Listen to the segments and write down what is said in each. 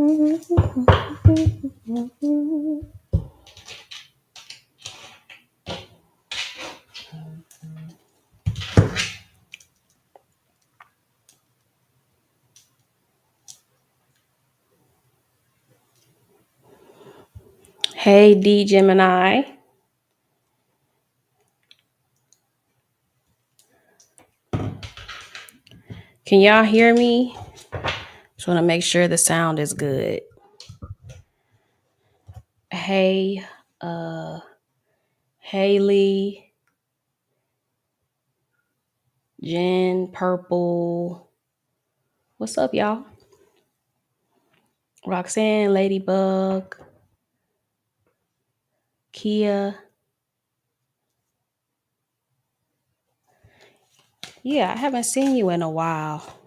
Hey, D Gemini. Can y'all hear me? Just want to make sure the sound is good. Hey, uh, Haley, Jen, Purple. What's up, y'all? Roxanne, Ladybug, Kia. Yeah, I haven't seen you in a while.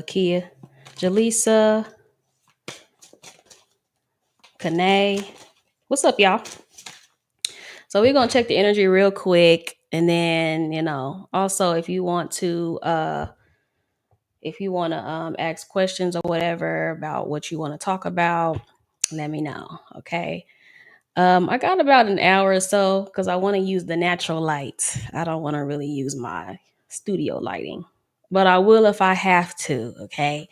Kia, Jaleesa, Kanae. What's up, y'all? So we're gonna check the energy real quick, and then also if you want to ask questions or whatever about what you want to talk about, let me know. Okay. I got about an hour or so because I want to use the natural light. I don't want to really use my studio lighting, but I will if I have to. Okay.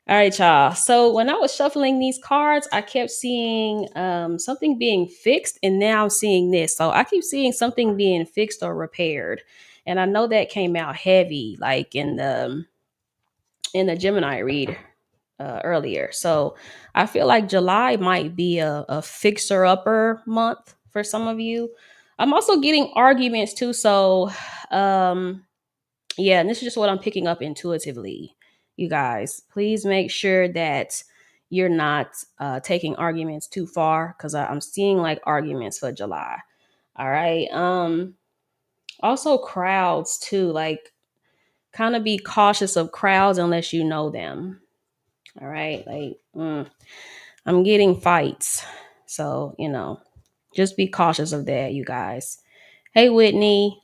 All right, y'all. So when I was shuffling these cards, I kept seeing something being fixed, and now I'm seeing this. So I keep seeing something being fixed or repaired, and I know that came out heavy, like in the Gemini read earlier. So I feel like July might be a fixer upper month for some of you. I'm also getting arguments too. So yeah, and this is just what I'm picking up intuitively. You guys, please make sure that you're not taking arguments too far because I'm seeing like arguments for July. All right. Also crowds too. Like kind of be cautious of crowds unless you know them. All right. Like, I'm getting fights. So, just be cautious of that, you guys. Hey, Whitney.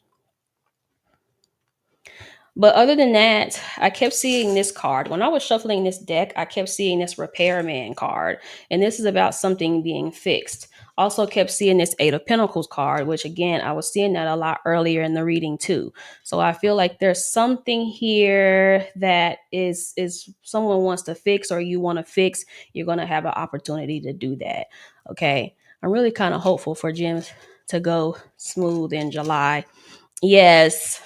But other than that, I kept seeing this card. When I was shuffling this deck, I kept seeing this repairman card. And this is about something being fixed. Also kept seeing this Eight of Pentacles card, which again, I was seeing that a lot earlier in the reading too. So I feel like there's something here that is someone wants to fix or you want to fix. You're going to have an opportunity to do that. Okay. I'm really kind of hopeful for Gems to go smooth in July. Yes.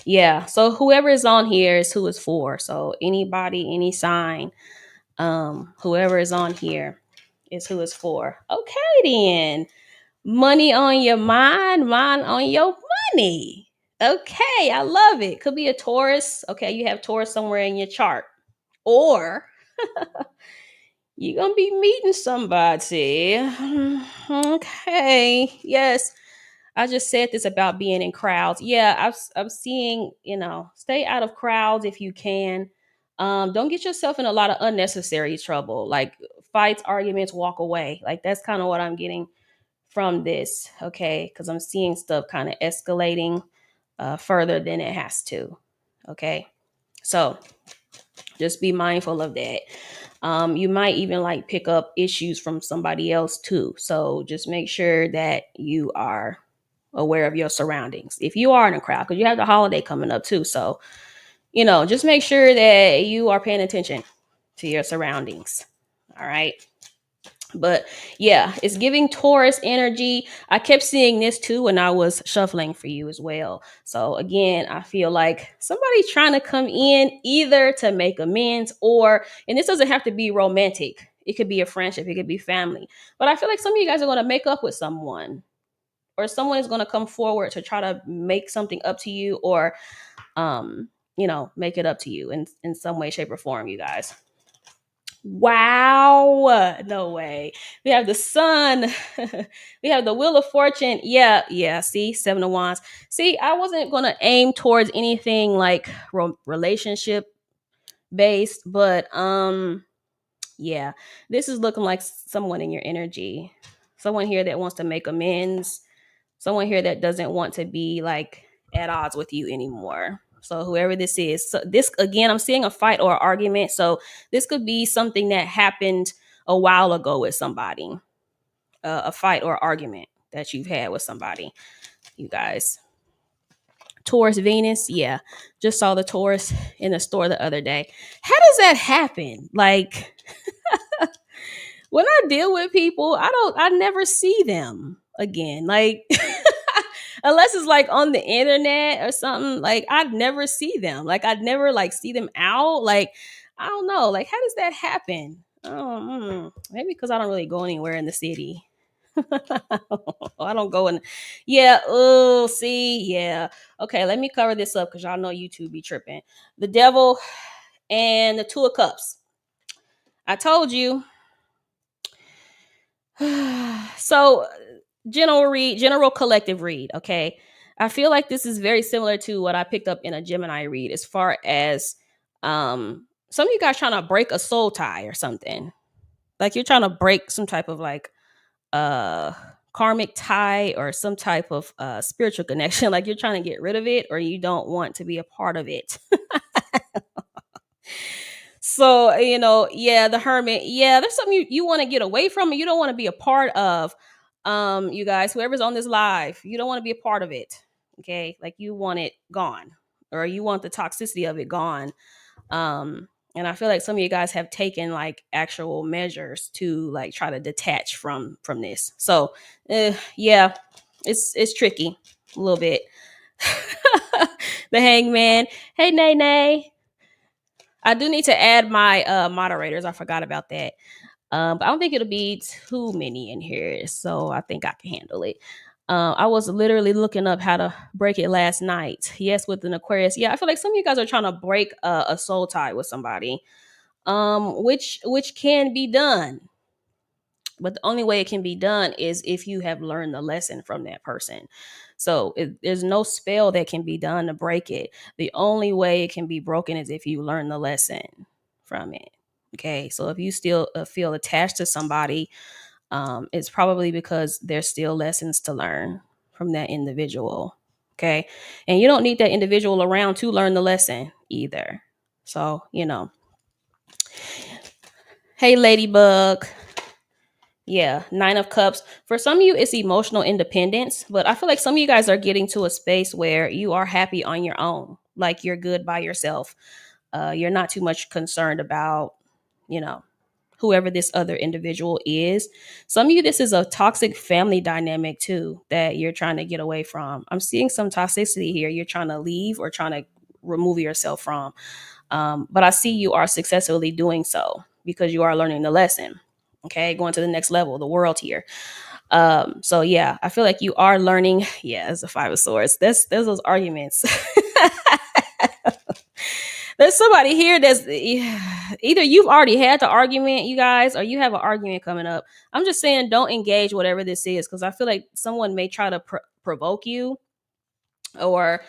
Yeah. So whoever is on here is who it's for. So anybody, any sign, whoever is on here is who it's for. Okay, then. Money on your mind, mind on your money. Okay, I love it. Could be a Taurus. Okay, you have Taurus somewhere in your chart. Or you're gonna be meeting somebody. Okay. Yes. I just said this about being in crowds. Yeah, I'm seeing, stay out of crowds if you can. Don't get yourself in a lot of unnecessary trouble, like fights, arguments, walk away. Like that's kind of what I'm getting from this, okay? Because I'm seeing stuff kind of escalating further than it has to, okay? So just be mindful of that. You might even like pick up issues from somebody else too. So just make sure that you are aware of your surroundings. If you are in a crowd, because you have the holiday coming up too. So, just make sure that you are paying attention to your surroundings. All right. But yeah, it's giving Taurus energy. I kept seeing this too when I was shuffling for you as well. So again, I feel like somebody's trying to come in either to make amends and this doesn't have to be romantic. It could be a friendship, it could be family. But I feel like some of you guys are going to make up with someone or someone is going to come forward to try to make something up to you or make it up to you in some way, shape, or form, you guys. Wow. No way. We have the sun. We have the wheel of fortune. Yeah. See, Seven of Wands. See, I wasn't going to aim towards anything like relationship based, but yeah, this is looking like someone in your energy. Someone here that wants to make amends. Someone here that doesn't want to be like at odds with you anymore. So whoever this is, so this again, I'm seeing a fight or argument. So this could be something that happened a while ago with somebody, a fight or argument that you've had with somebody. You guys, Taurus Venus, yeah, just saw the Taurus in the store the other day. How does that happen? Like when I deal with people, I never see them again. Like unless it's like on the internet or something, like I'd never see them. Like I'd never like see them out. Like I don't know. Like how does that happen? Maybe because I don't really go anywhere in the city. I don't go in. Yeah. Oh, see. Yeah. Okay. Let me cover this up because y'all know YouTube be tripping. The devil and the two of cups. I told you. So general collective read. Okay. I feel like this is very similar to what I picked up in a Gemini read as far as some of you guys trying to break a soul tie or something. Like you're trying to break some type of like uh karmic tie or some type of spiritual connection. Like you're trying to get rid of it or you don't want to be a part of it. So, yeah, the hermit, yeah, there's something you want to get away from and you don't want to be a part of. You guys, whoever's on this live, you don't want to be a part of it. Okay. Like you want it gone or you want the toxicity of it gone. And I feel like some of you guys have taken like actual measures to like try to detach from this. So yeah, it's tricky a little bit. The hangman. Hey, Nay Nay. I do need to add my moderators. I forgot about that. But I don't think it'll be too many in here. So I think I can handle it. I was literally looking up how to break it last night. Yes, with an Aquarius. Yeah, I feel like some of you guys are trying to break a soul tie with somebody, which can be done. But the only way it can be done is if you have learned the lesson from that person. So there's no spell that can be done to break it. The only way it can be broken is if you learn the lesson from it. Okay, so if you still feel attached to somebody, it's probably because there's still lessons to learn from that individual. Okay, and you don't need that individual around to learn the lesson either. So, hey, Ladybug. Yeah, Nine of Cups. For some of you, it's emotional independence, but I feel like some of you guys are getting to a space where you are happy on your own. Like you're good by yourself. You're not too much concerned about, you know, whoever this other individual is. Some of you, this is a toxic family dynamic too that you're trying to get away from. I'm seeing some toxicity here. You're trying to leave or trying to remove yourself from. But I see you are successfully doing so because you are learning the lesson. Okay, going to the next level, the world here. So yeah, I feel like you are learning. Yeah, it's a Five of Swords. There's those arguments. There's somebody here that's either you've already had the argument, you guys, or you have an argument coming up. I'm just saying, don't engage whatever this is because I feel like someone may try to provoke you or,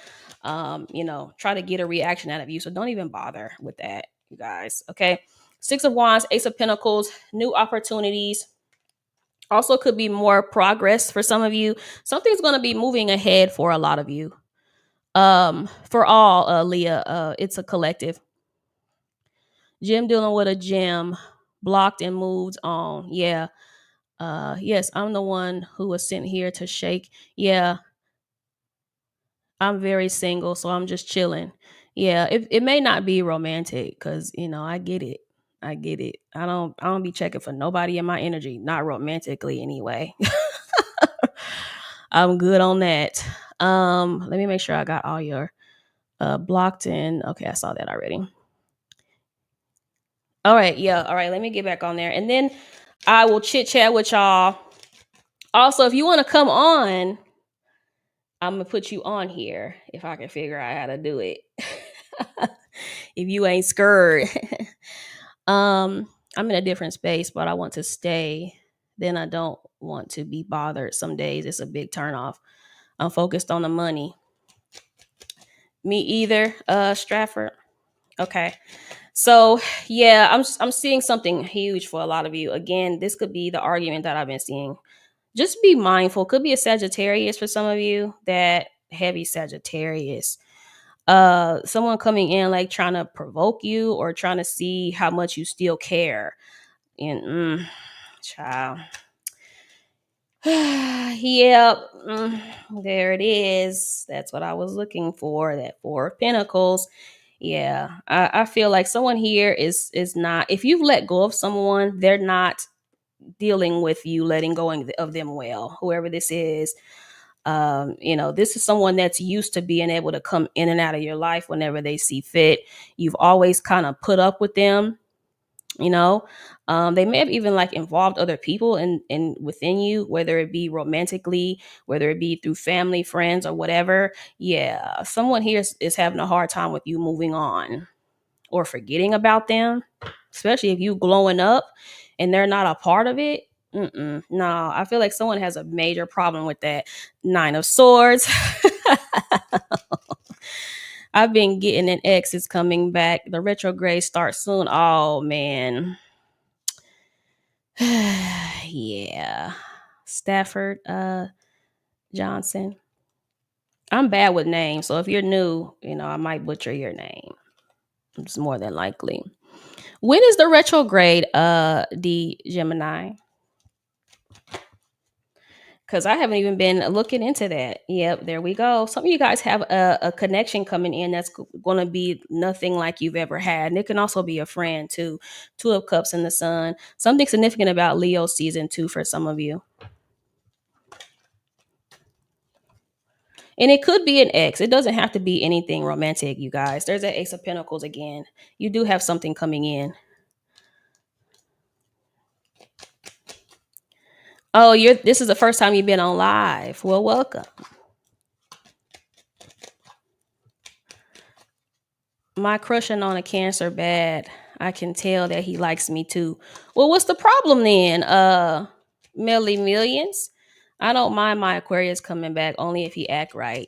try to get a reaction out of you. So don't even bother with that, you guys. Okay. Six of Wands, Ace of Pentacles, new opportunities. Also could be more progress for some of you. Something's going to be moving ahead for a lot of you. For all, Leah, it's a collective. Jim dealing with a gem, blocked and moved on. Yeah. Yes, I'm the one who was sent here to shake. Yeah. I'm very single, so I'm just chilling. Yeah, it may not be romantic because I get it. I get it. I don't be checking for nobody in my energy, not romantically anyway. I'm good on that. Let me make sure I got all your blocked in. Okay, I saw that already. All right, yeah. All right, let me get back on there. And then I will chit chat with y'all. Also, if you want to come on, I'm gonna put you on here if I can figure out how to do it. If you ain't scared. I'm in a different space, but I want to stay. Then I don't want to be bothered. Some days it's a big turnoff. I'm focused on the money. Me either, Stratford. Okay. So yeah, I'm seeing something huge for a lot of you. Again, this could be the argument that I've been seeing. Just be mindful. Could be a Sagittarius for some of you. That heavy Sagittarius. Someone coming in like trying to provoke you or trying to see how much you still care. And child. Yep. There it is. That's what I was looking for. That Four of Pentacles. Yeah. I feel like someone here is not, if you've let go of someone, they're not dealing with you letting go of them well, whoever this is. This is someone that's used to being able to come in and out of your life whenever they see fit. You've always kind of put up with them, you know. They may have even like involved other people in within you, whether it be romantically, whether it be through family, friends, or whatever. Yeah, someone here is having a hard time with you moving on or forgetting about them, especially if you glowing up and they're not a part of it. No, I feel like someone has a major problem with that. Nine of Swords. I've been getting an ex is coming back. The retrograde starts soon. Oh man. Yeah. Stafford Johnson. I'm bad with names, so if you're new, I might butcher your name. It's more than likely. When is the retrograde, the Gemini? Because I haven't even been looking into that. Yep, there we go. Some of you guys have a connection coming in that's going to be nothing like you've ever had. And it can also be a friend too. Two of Cups in the Sun. Something significant about Leo season 2 for some of you. And it could be an ex. It doesn't have to be anything romantic, you guys. There's that Ace of Pentacles again. You do have something coming in. Oh, this is the first time you've been on live. Well, welcome. My crushing on a Cancer bad. I can tell that he likes me too. Well, what's the problem then? Melly Millions. I don't mind my Aquarius coming back only if he act right.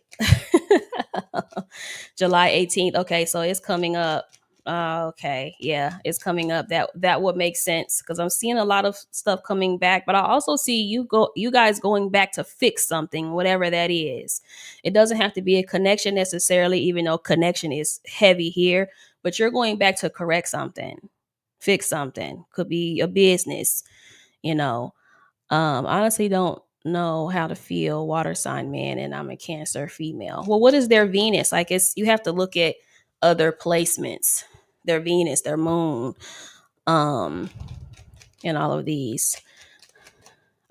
July 18th. Okay, so it's coming up. Okay, yeah, it's coming up. That would make sense because I'm seeing a lot of stuff coming back, but I also see you guys going back to fix something, whatever that is. It doesn't have to be a connection necessarily, even though connection is heavy here, but you're going back to correct something, fix something. Could be a business, you know. Honestly don't know how to feel water sign man and I'm a Cancer female. Well, what is their Venus? Like you have to look at other placements. Their Venus, their moon, um, and all of these.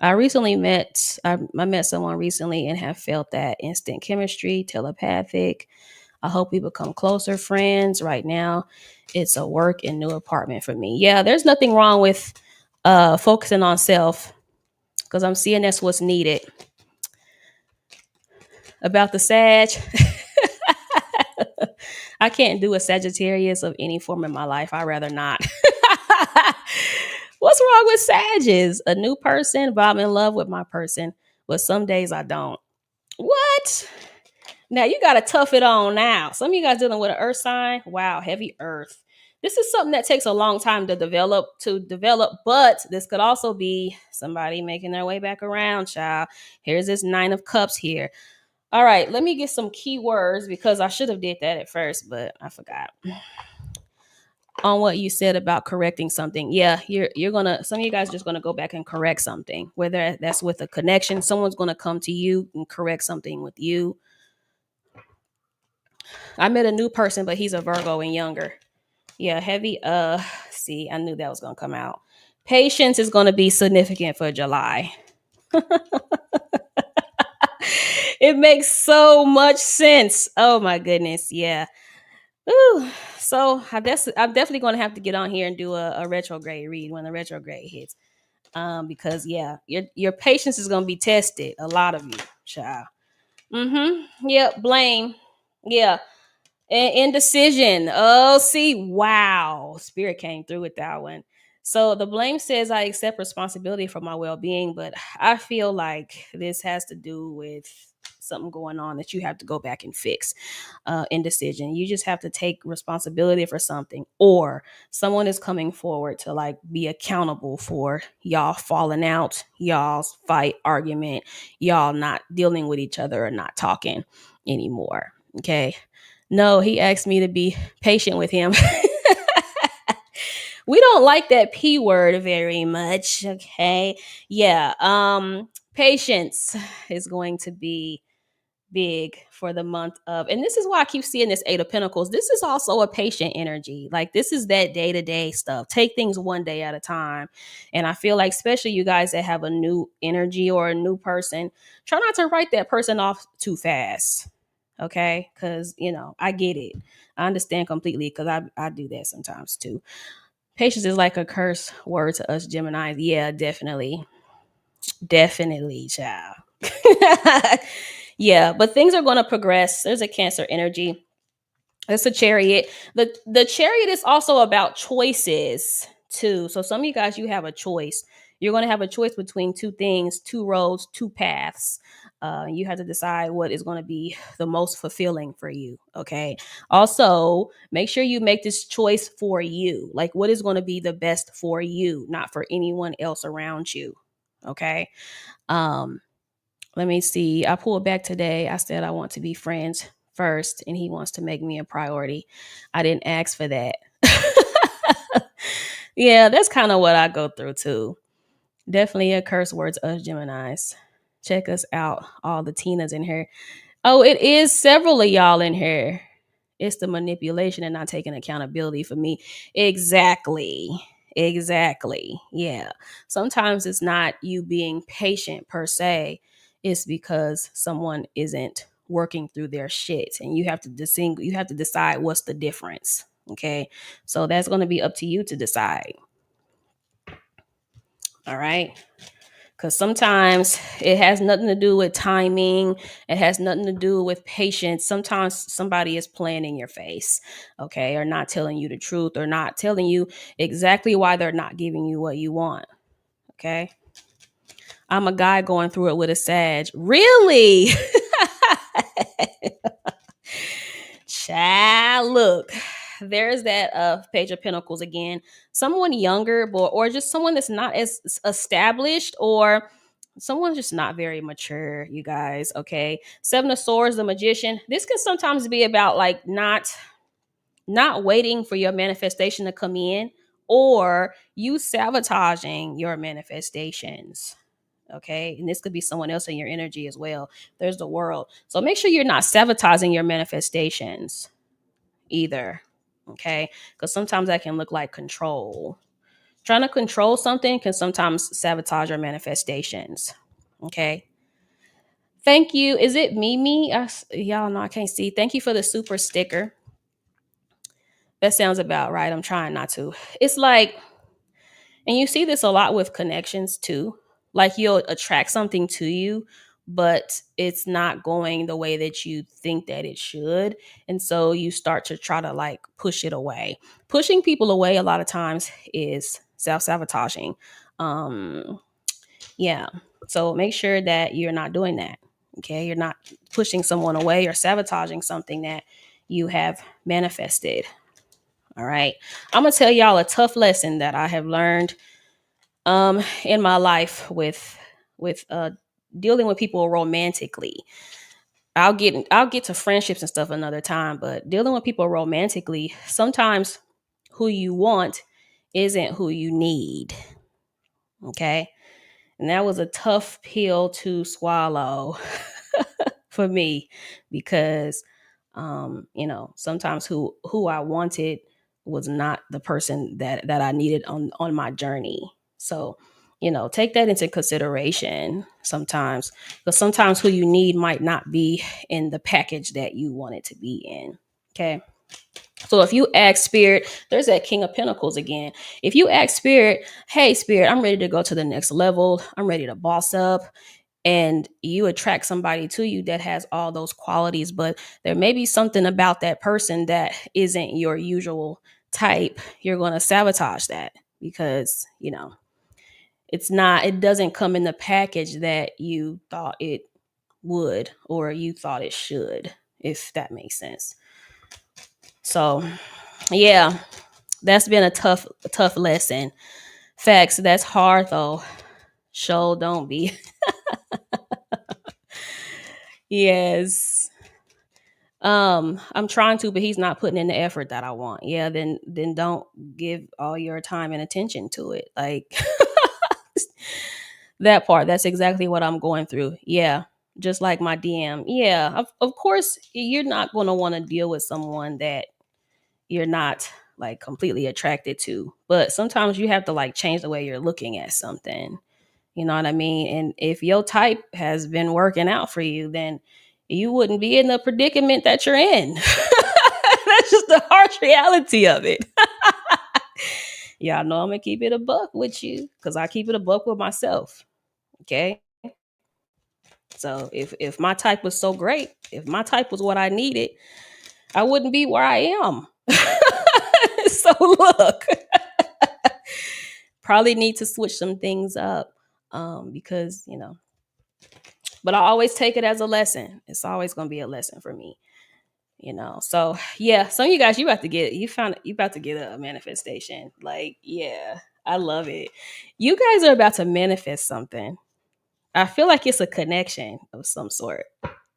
I met someone recently and have felt that instant chemistry, telepathic. I hope we become closer friends. Right now, it's a work and new apartment for me. Yeah, there's nothing wrong with focusing on self because I'm seeing that's what's needed. About the Sag, I can't do a Sagittarius of any form in my life. I'd rather not. What's wrong with Sages? A new person, but I'm in love with my person. But some days I don't. What? Now you got to tough it on now. Some of you guys dealing with an earth sign. Wow, heavy earth. This is something that takes a long time to develop, but this could also be somebody making their way back around, child. Here's this 9 of Cups here. All right, let me get some keywords because I should have did that at first, but I forgot. On what you said about correcting something. Yeah, you're gonna some of you guys just gonna go back and correct something, whether that's with a connection, someone's gonna come to you and correct something with you. I met a new person, but he's a Virgo and younger. Yeah, heavy. See, I knew that was gonna come out. Patience is gonna be significant for July. It makes so much sense. Oh my goodness, yeah. Ooh, so I'm definitely going to have to get on here and do a retrograde read when the retrograde hits. Because yeah, your patience is going to be tested. A lot of you, child. Yep. Blame. Yeah. Indecision. Oh, see, wow. Spirit came through with that one. So the blame says I accept responsibility for my well-being, but I feel like this has to do with something going on that you have to go back and fix. Indecision. You just have to take responsibility for something, or someone is coming forward to like be accountable for y'all falling out, y'all's fight, argument, y'all not dealing with each other or not talking anymore. Okay. No, he asked me to be patient with him. We don't like that P word very much. Okay. Yeah. Patience is going to be big for the month of, and this is why I keep seeing this Eight of Pentacles. This is also a patient energy. Like, this is that day-to-day stuff. Take things one day at a time. And I feel like, especially you guys that have a new energy or a new person, try not to write that person off too fast. Okay, because I get it. I understand completely, because I do that sometimes too. Patience is like a curse word to us Gemini. Yeah, definitely. Definitely, child. Yeah, but things are going to progress. There's a Cancer energy. It's a Chariot. The Chariot is also about choices too. So some of you guys, you have a choice. You're going to have a choice between two things, two roads, two paths. You have to decide what is going to be the most fulfilling for you. Okay. Also, make sure you make this choice for you. Like, what is going to be the best for you, not for anyone else around you. Okay. Um, Let me see. I pulled back today. I said I want to be friends first, and he wants to make me a priority. I didn't ask for that. Yeah, that's kind of what I go through too. Definitely a curse words, us Geminis. Check us out, all the Tinas in here. Oh, it is several of y'all in here. It's the manipulation and not taking accountability for me. Exactly. Exactly. Yeah. Sometimes it's not you being patient per se. It's because someone isn't working through their shit, and you have to decide what's the difference. Okay? So that's going to be up to you to decide. All right? Because sometimes it has nothing to do with timing. It has nothing to do with patience. Sometimes somebody is playing in your face, okay, or not telling you the truth, or not telling you exactly why they're not giving you what you want. Okay. I'm a guy going through it with a Sag. Really? Child, look, there's that Page of Pentacles again. Someone younger, or just someone that's not as established, or someone's just not very mature, you guys. Okay. Seven of Swords, the Magician. This can sometimes be about like not waiting for your manifestation to come in, or you sabotaging your manifestations. Okay. And this could be someone else in your energy as well. There's the World. So make sure you're not sabotaging your manifestations either. Okay. Because sometimes that can look like control. Trying to control something can sometimes sabotage your manifestations. Okay. Thank you. Is it Mimi? Y'all know I can't see. Thank you for the super sticker. That sounds about right. I'm trying not to. It's like, and you see this a lot with connections too. Like, you'll attract something to you, but it's not going the way that you think that it should. And so you start to try to like push it away. Pushing people away a lot of times is self-sabotaging. Um, yeah. So make sure that you're not doing that. Okay. You're not pushing someone away or sabotaging something that you have manifested. All right. I'm gonna tell y'all a tough lesson that I have learned in my life with dealing with people romantically. I'll get to friendships and stuff another time, but dealing with people romantically, sometimes who you want isn't who you need. Okay? And that was a tough pill to swallow for me, because sometimes who I wanted was not the person that I needed on my journey. So, take that into consideration sometimes, because sometimes who you need might not be in the package that you want it to be in. Okay. So if you ask Spirit, there's that King of Pentacles again. If you ask Spirit, hey, Spirit, I'm ready to go to the next level. I'm ready to boss up. And you attract somebody to you that has all those qualities, but there may be something about that person that isn't your usual type. You're going to sabotage that because, it doesn't come in the package that you thought it would, or you thought it should, if that makes sense. So, yeah, that's been a tough lesson. Facts. That's hard though. Show don't be. Yes. I'm trying to, but he's not putting in the effort that I want. Yeah, then don't give all your time and attention to it. Like that part, that's exactly what I'm going through. Yeah. Just like my DM. Yeah. Of course, you're not going to want to deal with someone that you're not like completely attracted to. But sometimes you have to like change the way you're looking at something. You know what I mean? And if your type has been working out for you, then you wouldn't be in the predicament that you're in. That's just the harsh reality of it. Yeah, I know I'm gonna keep it a buck with you because I keep it a buck with myself. Okay. So if my type was so great, if my type was what I needed, I wouldn't be where I am. So look, probably need to switch some things up because but I always take it as a lesson. It's always going to be a lesson for me, So yeah, some of you guys, you about to get a manifestation. Like, yeah, I love it. You guys are about to manifest something. I feel like it's a connection of some sort.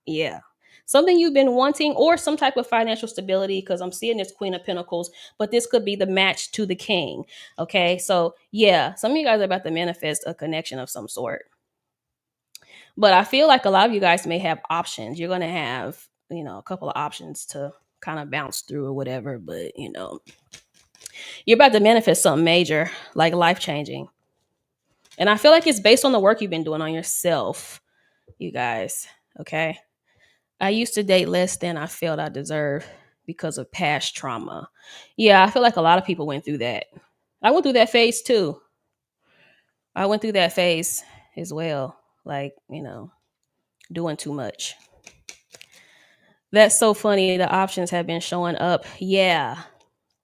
Yeah. Something you've been wanting or some type of financial stability because I'm seeing this Queen of Pentacles, but this could be the match to the King. Okay. So, yeah, some of you guys are about to manifest a connection of some sort. But I feel like a lot of you guys may have options. You're going to have, a couple of options to kind of bounce through or whatever, but, you're about to manifest something major, like life changing. And I feel like it's based on the work you've been doing on yourself, you guys. Okay. I used to date less than I felt I deserved because of past trauma. Yeah, I feel like a lot of people went through that. I went through that phase too. I went through that phase as well. Like, doing too much. That's so funny. The options have been showing up. Yeah.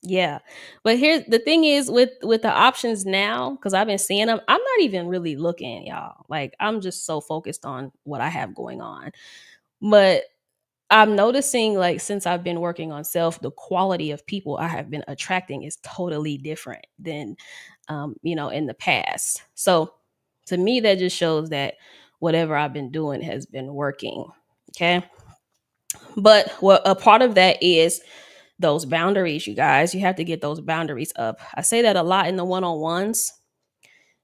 Yeah. But here's the thing is with the options now, because I've been seeing them, I'm not even really looking, y'all. Like I'm just so focused on what I have going on. But I'm noticing like since I've been working on self, the quality of people I have been attracting is totally different than in the past. So to me, that just shows that whatever I've been doing has been working. Okay. But what a part of that is those boundaries, you guys. You have to get those boundaries up. I say that a lot in the one-on-ones.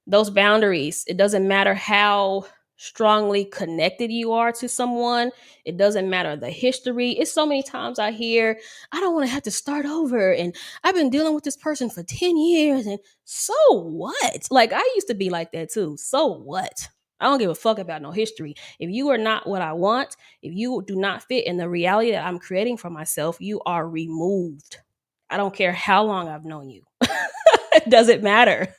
Those boundaries, it doesn't matter how strongly connected you are to someone. It doesn't matter the history. It's so many times I hear, I don't want to have to start over. And I've been dealing with this person for 10 years. And so what? Like, I used to be like that too. So what? I don't give a fuck about no history. If you are not what I want, if you do not fit in the reality that I'm creating for myself, you are removed. I don't care how long I've known you. It doesn't matter.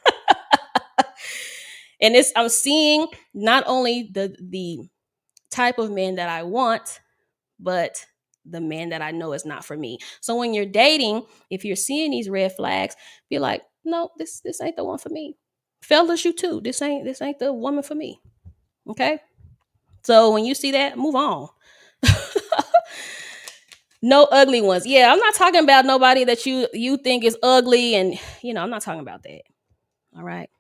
And I'm seeing not only the type of man that I want, but the man that I know is not for me. So when you're dating, if you're seeing these red flags, be like, no, this ain't the one for me. Fellas, you too. This ain't the woman for me. Okay. So when you see that, move on. No ugly ones. Yeah, I'm not talking about nobody that you think is ugly, and I'm not talking about that. All right.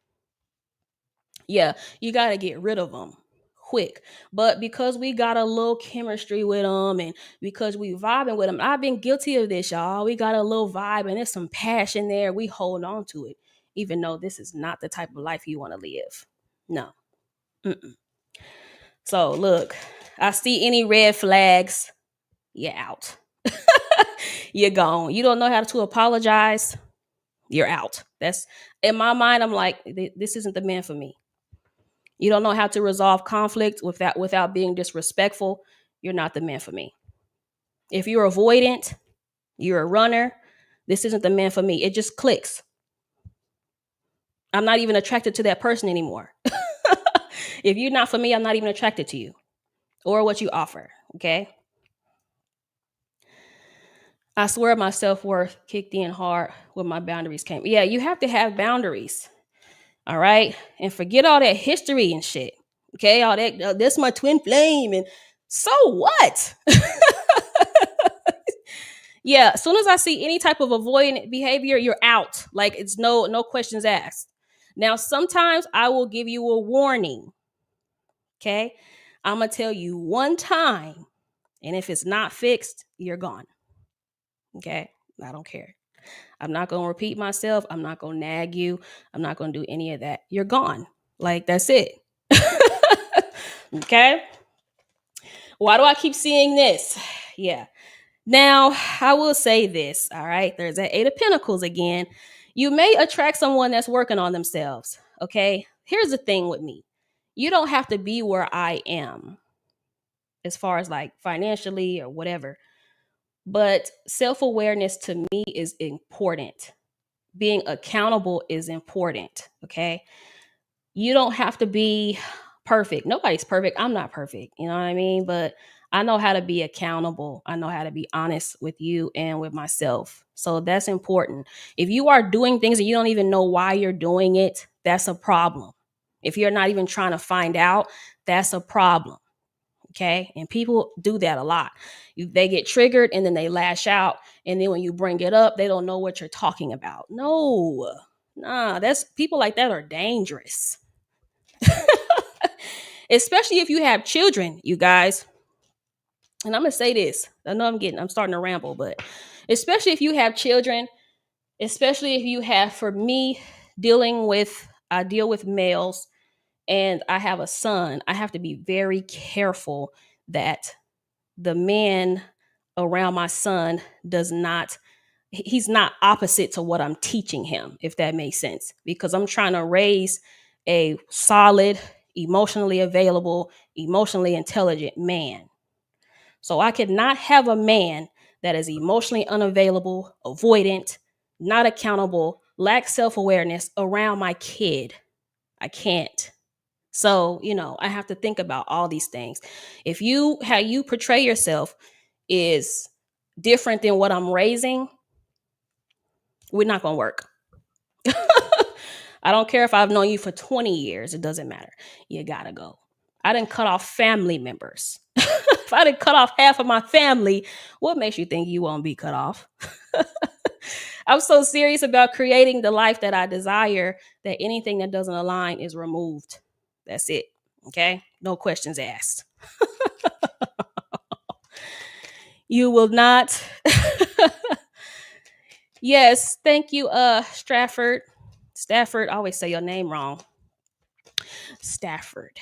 Yeah, you got to get rid of them quick. But because we got a little chemistry with them and because we vibing with them, I've been guilty of this, y'all. We got a little vibe and there's some passion there. We hold on to it, even though this is not the type of life you want to live. No. Mm-mm. So look, I see any red flags, you're out. You're gone. You don't know how to apologize, you're out. That's in my mind. I'm like, this isn't the man for me. You don't know how to resolve conflict without being disrespectful, you're not the man for me. If you're avoidant, you're a runner, this isn't the man for me. It just clicks. I'm not even attracted to that person anymore. If you're not for me, I'm not even attracted to you or what you offer. Okay. I swear my self-worth kicked in hard when my boundaries came. Yeah, you have to have boundaries. All right. And forget all that history and shit. Okay. All that, this my twin flame. And so what? Yeah. As soon as I see any type of avoidant behavior, you're out. Like it's no questions asked. Now, sometimes I will give you a warning. Okay. I'm going to tell you one time And if it's not fixed, you're gone. Okay. I don't care. I'm not going to repeat myself. I'm not going to nag you. I'm not going to do any of that. You're gone. Like, that's it. Okay. Why do I keep seeing this? Yeah. Now, I will say this. All right. There's that Eight of Pentacles again. You may attract someone that's working on themselves. Okay. Here's the thing with me, you don't have to be where I am as far as like financially or whatever. But self awareness to me is important. Being accountable is important. Okay. You don't have to be perfect. Nobody's perfect. I'm not perfect. You know what I mean? But I know how to be accountable. I know how to be honest with you and with myself. So that's important. If you are doing things and you don't even know why you're doing it, that's a problem. If you're not even trying to find out, that's a problem. Okay. And people do that a lot. They get triggered and then they lash out. And then when you bring it up, they don't know what you're talking about. No, nah, that's people like that are dangerous. Especially if you have children, you guys. And I'm going to say this. I know I'm starting to ramble, but especially if you have children, especially if you have, for me, I deal with males and I have a son, I have to be very careful that the man around my son he's not opposite to what I'm teaching him, if that makes sense, because I'm trying to raise a solid, emotionally available, emotionally intelligent man. So I could not have a man that is emotionally unavailable, avoidant, not accountable, lacks self-awareness around my kid. I can't. So, I have to think about all these things. If how you portray yourself is different than what I'm raising, we're not going to work. I don't care if I've known you for 20 years. It doesn't matter. You got to go. I didn't cut off family members. If I didn't cut off half of my family, what makes you think you won't be cut off? I'm so serious about creating the life that I desire that anything that doesn't align is removed. That's it. Okay? No questions asked. You will not. Yes, thank you, Stafford. I always say your name wrong. Stafford.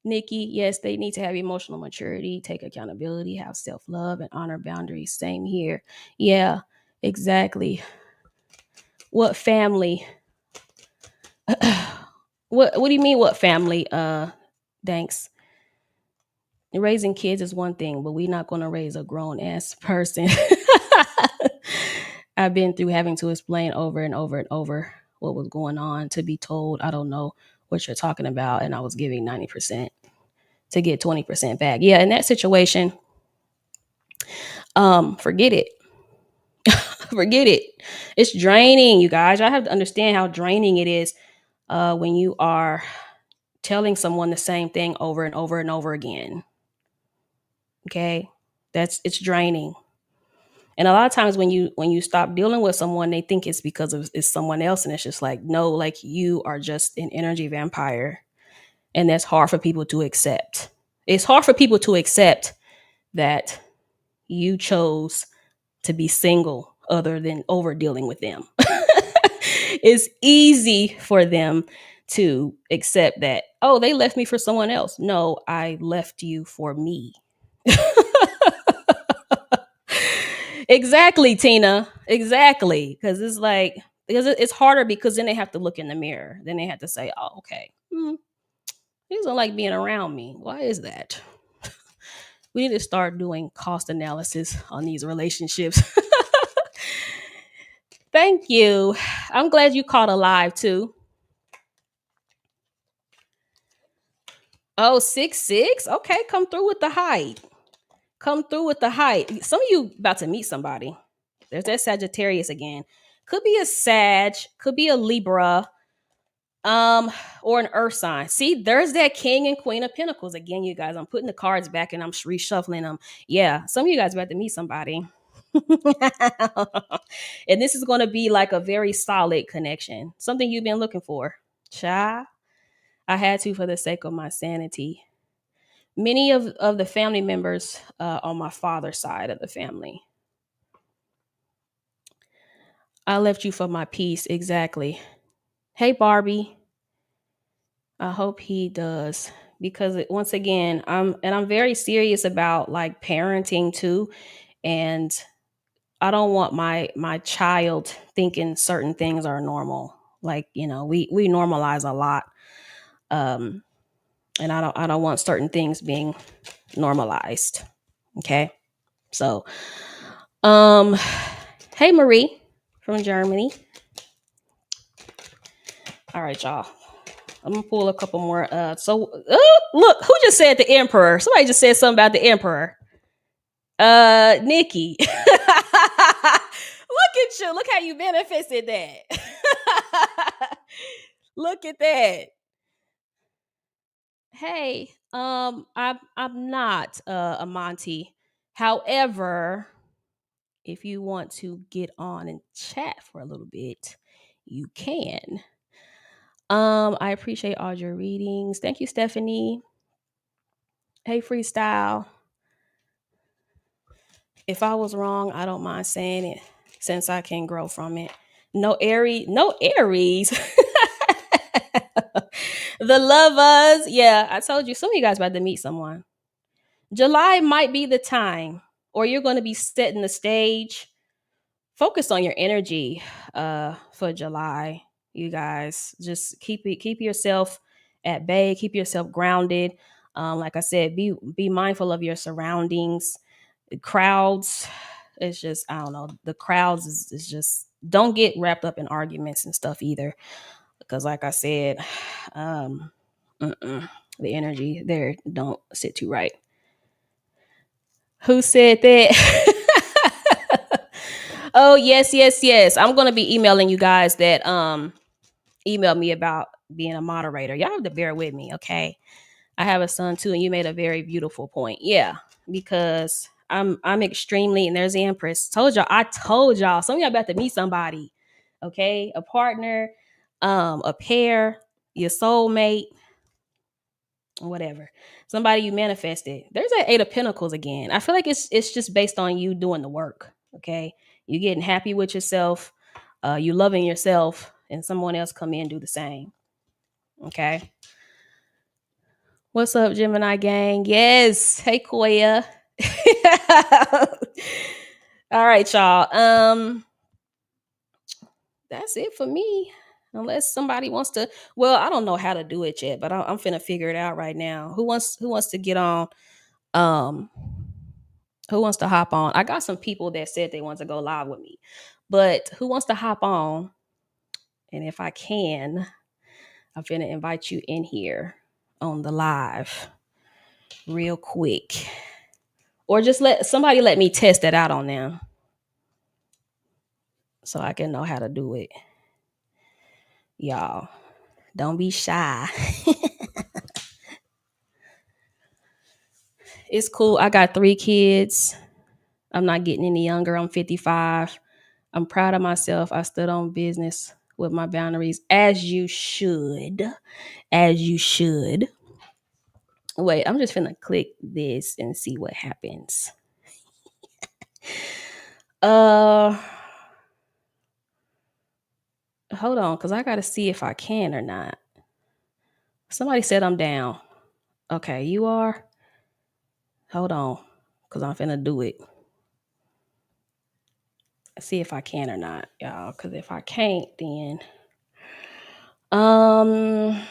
Nikki, yes, they need to have emotional maturity, take accountability, have self-love, and honor boundaries. Same here. Yeah, exactly. What family? What do you mean what family? Thanks. Raising kids is one thing, but we're not gonna raise a grown ass person. I've been through having to explain over and over and over what was going on, to be told I don't know what you're talking about, and I was giving 90% to get 20% back. Yeah, in that situation, forget it. Forget it. It's draining, you guys. I have to understand how draining it is when you are telling someone the same thing over and over and over again. Okay, it's draining. And a lot of times when you stop dealing with someone, they think it's because of it's someone else, and it's just like, no, like you are just an energy vampire, and that's hard for people to accept. It's hard for people to accept that you chose to be single other than over dealing with them. It's easy for them to accept that, oh, they left me for someone else. No, I left you for me. Exactly, Tina. Exactly. Because it's harder, because then they have to look in the mirror. Then they have to say, oh, okay. He doesn't like being around me. Why is that? We need to start doing cost analysis on these relationships. Thank you. I'm glad you caught alive too. Oh, 6'6"? Okay, come through with the height. Come through with the height. Some of you about to meet somebody. There's that Sagittarius again. Could be a Sag, could be a Libra, or an Earth sign. See, there's that King and Queen of Pentacles again, you guys. I'm putting the cards back and I'm reshuffling them. Yeah, some of you guys about to meet somebody. And this is going to be like a very solid connection. Something you've been looking for. Cha, I had to for the sake of my sanity. Many of the family members on my father's side of the family. I left you for my peace. Exactly. Hey, Barbie. I hope he does because once again, I'm very serious about like parenting too, and I don't want my child thinking certain things are normal. Like, we normalize a lot. Um and I don't want certain things being normalized. Okay? So, um hey Marie from Germany. All right, y'all. I'm gonna pull a couple more. Look, who just said the emperor? Somebody just said something about the emperor. Nikki. Look at you. Look how you manifested that. Look at that. Hey, I'm not a Monty. However, if you want to get on and chat for a little bit, you can. I appreciate all your readings. Thank you, Stephanie. Hey, freestyle. If I was wrong, I don't mind saying it since I can grow from it. No Aries, no Aries. The lovers. Yeah, I told you some of you guys about to meet someone. July might be the time, or you're going to be setting the stage. Focus on your energy for July, you guys. Just keep yourself at bay, keep yourself grounded. Like I said, be mindful of your surroundings. Crowds, it's just, I don't know, the crowds is just, don't get wrapped up in arguments and stuff either, because like I said, um the energy there don't sit too right. Who said that? Oh, yes, I'm gonna be emailing you guys that emailed me about being a moderator. Y'all have to bear with me, okay? I have a son too, and you made a very beautiful point. Yeah, because I'm extremely, and there's the Empress. I told y'all, some of y'all about to meet somebody. Okay, a partner, a pair, your soulmate, whatever. Somebody you manifested. There's that Eight of Pentacles again. I feel like it's just based on you doing the work. Okay, you getting happy with yourself, you loving yourself, and someone else come in and do the same. Okay. What's up, Gemini gang? Yes. Hey, Koya. All right, y'all. That's it for me. Unless somebody wants to, well, I don't know how to do it yet, but I'm finna figure it out right now. Who wants to get on? Um, who wants to hop on? I got some people that said they want to go live with me, but who wants to hop on? And if I can, I'm finna invite you in here on the live real quick. Or just let me test that out on them so I can know how to do it. Y'all, don't be shy. It's cool. I got 3 kids. I'm not getting any younger. I'm 55. I'm proud of myself. I stood on business with my boundaries, as you should. As you should. Wait, I'm just finna click this and see what happens. Uh Hold on, because I gotta see if I can or not. Somebody said I'm down. Okay, you are? Hold on, because I'm finna do it. See if I can or not, y'all. Because if I can't, then um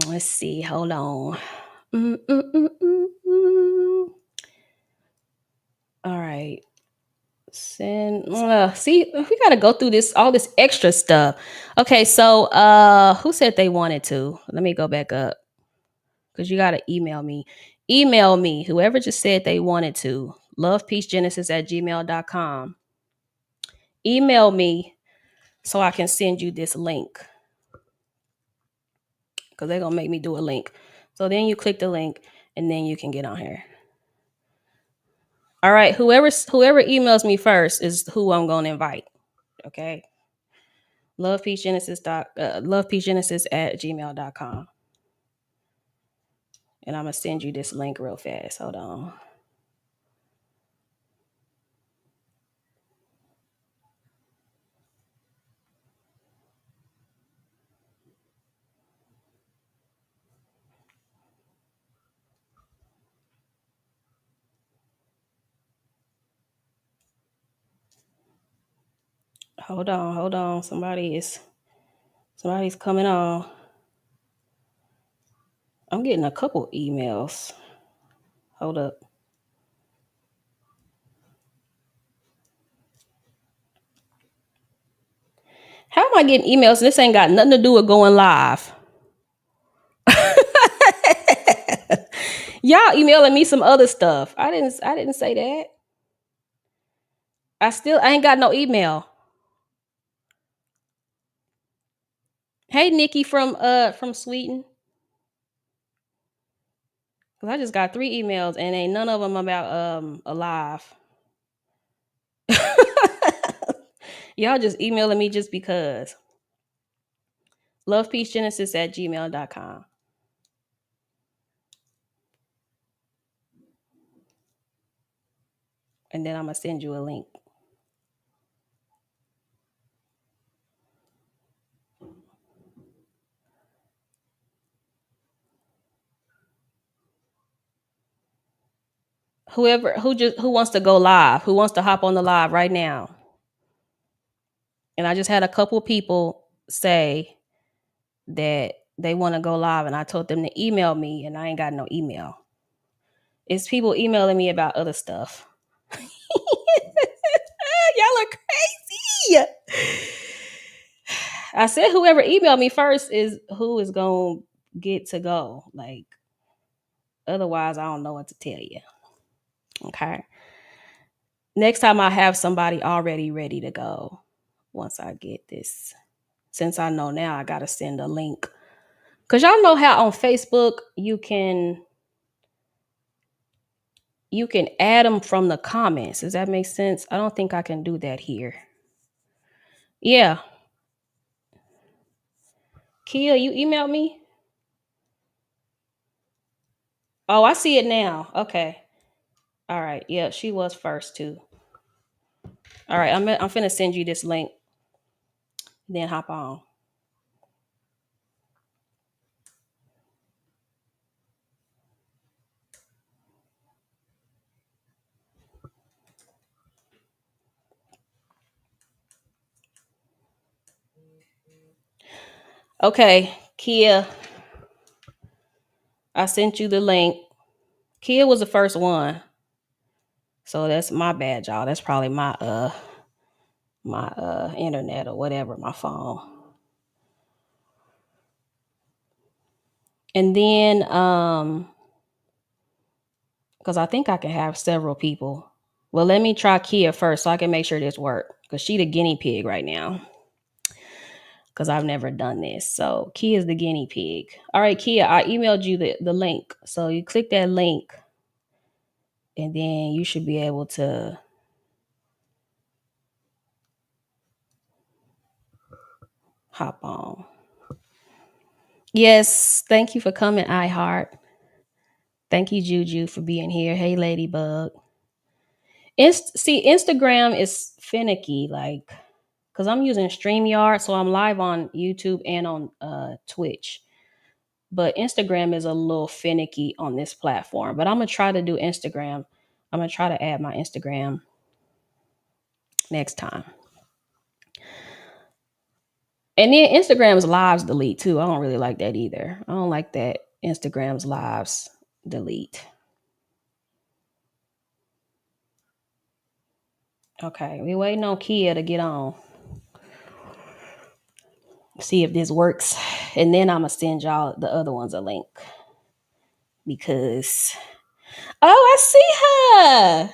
let's see. Hold on. Mm, mm, mm, mm, mm. All right. Send. See, we gotta go through all this extra stuff. Okay, so who said they wanted to? Let me go back up because you gotta email me. Email me, whoever just said they wanted to. Lovepeacegenesis@gmail.com. Email me so I can send you this link because they're gonna make me do a link. So then you click the link and then you can get on here. All right, whoever emails me first is who I'm gonna invite. Okay. lovepeachgenesis at gmail.com. And I'm gonna send you this link real fast. Hold on. Hold on. Somebody's coming on. I'm getting a couple emails. Hold up. How am I getting emails? This ain't got nothing to do with going live. Y'all emailing me some other stuff. I didn't say that. I ain't got no email. Hey Nikki from Sweden. Cause I just got 3 emails and ain't none of them about alive. Y'all just emailing me just because. Lovepeacegenesis at gmail.com. And then I'm gonna send you a link. Who wants to go live, who wants to hop on the live right now. And I just had a couple people say that they want to go live, and I told them to email me, and I ain't got no email. It's people emailing me about other stuff. Y'all are crazy. I said whoever emailed me first is who is gonna get to go. Like, otherwise I don't know what to tell you. Okay. Next time I have somebody already ready to go. Once I get this, since I know now, I gotta send a link. Cause y'all know how on Facebook you can add them from the comments. Does that make sense? I don't think I can do that here. Yeah. Kia, you emailed me? Oh, I see it now. Okay. All right. Yeah, she was first too. All right. I'm finna send you this link. Then hop on. Okay, Kia, I sent you the link. Kia was the first one. So that's my bad, y'all. That's probably my internet or whatever, my phone. And then because I think I can have several people. Well, let me try Kia first so I can make sure this works. Because she the guinea pig right now. Because I've never done this. So Kia is the guinea pig. All right, Kia, I emailed you the link. So you click that link and then you should be able to hop on. Yes, thank you for coming, iHeart. Thank you, Juju, for being here. Hey, Ladybug. See, Instagram is finicky, like, because I'm using StreamYard, so I'm live on YouTube and on Twitch. But Instagram is a little finicky on this platform. But I'm going to try to do Instagram. I'm going to try to add my Instagram next time. And then Instagram's lives delete too. I don't really like that either. I don't like that Instagram's lives delete. Okay, we waiting on Kia to get on. See if this works. And then I'm gonna send y'all the other ones a link. Because I see her.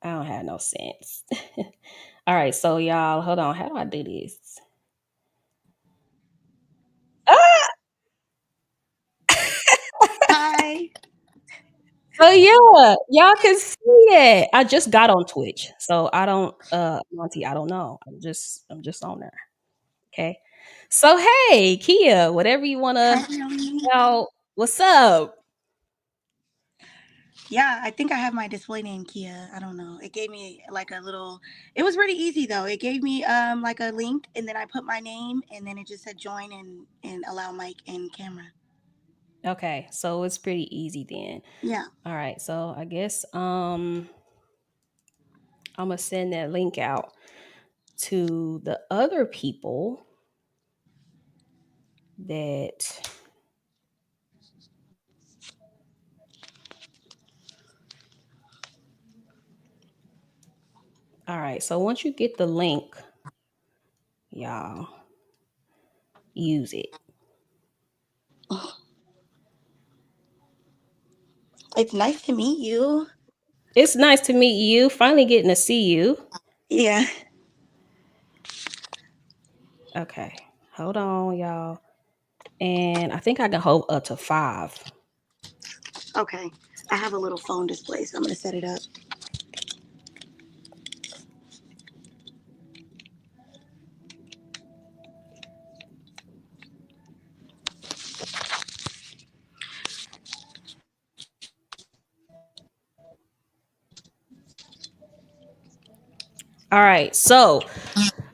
I don't have no sense. All right, so y'all, hold on. How do I do this? Ah! Hi. So yeah, y'all can see it. I just got on Twitch, so I don't, Monty, I don't know. I'm just on there. Okay. So hey, Kia, whatever you Hi, wanna Ellie. tell, what's up? Yeah, I think I have my display name Kia. I don't know. It gave me like a little. It was pretty easy though. It gave me like a link, and then I put my name, and then it just said join and allow mic and camera. Okay, so it's pretty easy then. Yeah. All right, so I guess I'm gonna send that link out to the other people that. All right, so once you get the link, y'all use it. It's nice to meet you. It's nice to meet you. Finally getting to see you. Yeah. Okay, hold on, y'all. And I think I can hold up to 5. Okay. I have a little phone display, so I'm gonna set it up. All right, so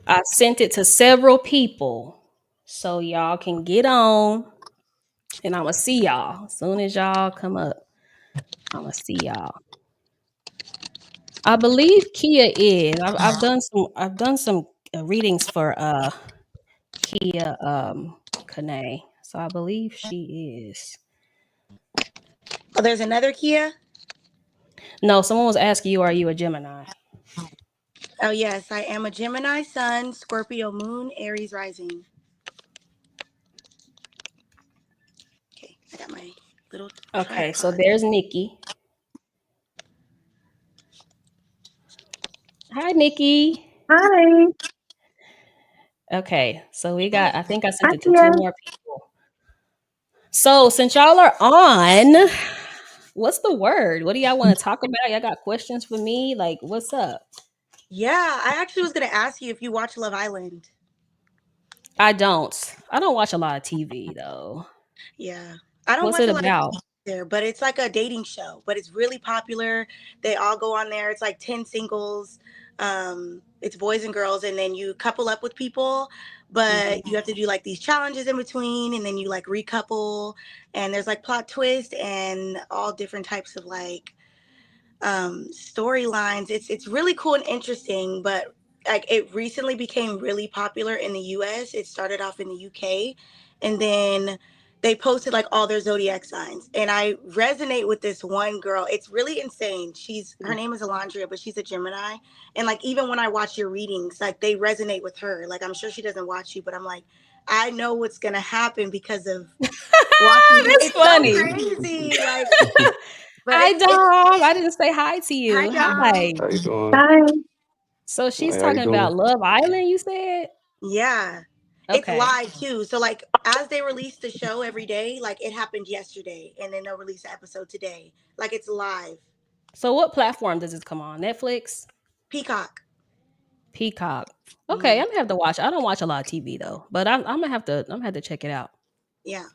I sent it to several people, so y'all can get on, and I'm gonna see y'all as soon as y'all come up. I'm gonna see y'all. I believe Kia is. I've done some readings for Kia Kane, so I believe she is. Oh, there's another Kia. No, someone was asking you, are you a Gemini? Oh yes, I am a Gemini Sun, Scorpio Moon, Aries Rising. Okay, I got my little Okay, so tripod. there's Nikki. Hi, Nikki. Hi. Okay, so we got, I think I Hi, sent it to Tia. 2 more people. So since y'all are on, what's the word? What do y'all want to talk about? Y'all got questions for me? Like, what's up? Yeah, I actually was gonna ask you if you watch Love Island. I don't. I don't watch a lot of TV though. Yeah. I don't What's watch it a lot of about? TV there, but it's like a dating show, but it's really popular. They all go on there. It's like 10 singles. It's boys and girls, and then you couple up with people, Mhm. but you have to do like these challenges in between, and then you like recouple, and there's like plot twist and all different types of like storylines. It's really cool and interesting, but like it recently became really popular in the US. It started off in the UK, and then they posted like all their zodiac signs. And I resonate with this one girl. It's really insane. She's her name is Alondria, but she's a Gemini. And like even when I watch your readings, like they resonate with her. Like I'm sure she doesn't watch you, but I'm like, I know what's gonna happen because of watching you. That's It's so funny. crazy. Like, but Hi, it's Dom. I didn't say hi to hi you. Dom. Hi. How you doing? Hi. So she's Like, how you talking doing? about Love Island, you said? Yeah. It's Okay. live too. So like as they release the show every day, like it happened yesterday and then they'll release the episode today. Like it's live. So what platform does this come on? Netflix? Peacock. Peacock. Okay, Hmm. I'm gonna have to watch. I don't watch a lot of TV though, but I'm gonna have to check it out. Yeah.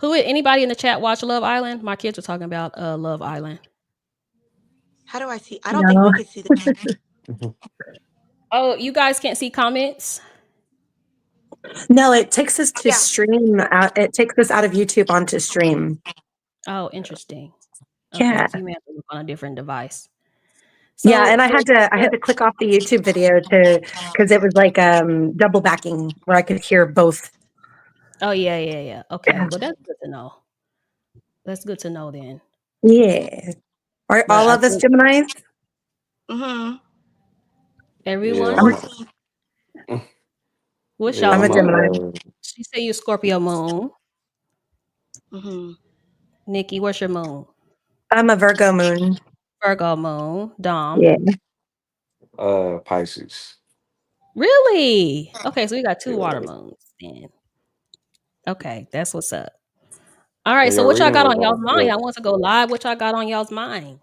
Anybody in the chat watch Love Island? My kids were talking about Love Island. How do I see? I don't think No. we could see the Mhm. Oh, you guys can't see comments? No, it takes us to Yeah. stream. It takes us out of YouTube onto stream. Oh, interesting. Okay, Yeah. so you may have to look on a different device. Yeah, So and for I had to click off the YouTube video to because it was like double backing where I could hear both. oh yeah. Okay, well that's good to know. That's good to know then. Yeah. Are But all I of us think Geminis? Mm-hmm. Yeah, everyone, I'm a, 14. what's yeah, y'all I'm a I'm Gemini. moon? a, She said you Scorpio moon. Mm-hmm. Nikki, what's your moon? I'm a Virgo moon. Virgo moon. Dom. Yeah. Pisces. Really? Okay, so we got 2 water Yeah, moons then. Okay, that's what's up. All right, And so your what y'all reading got was on y'all's on mind? I want to go live. What y'all got on y'all's mind?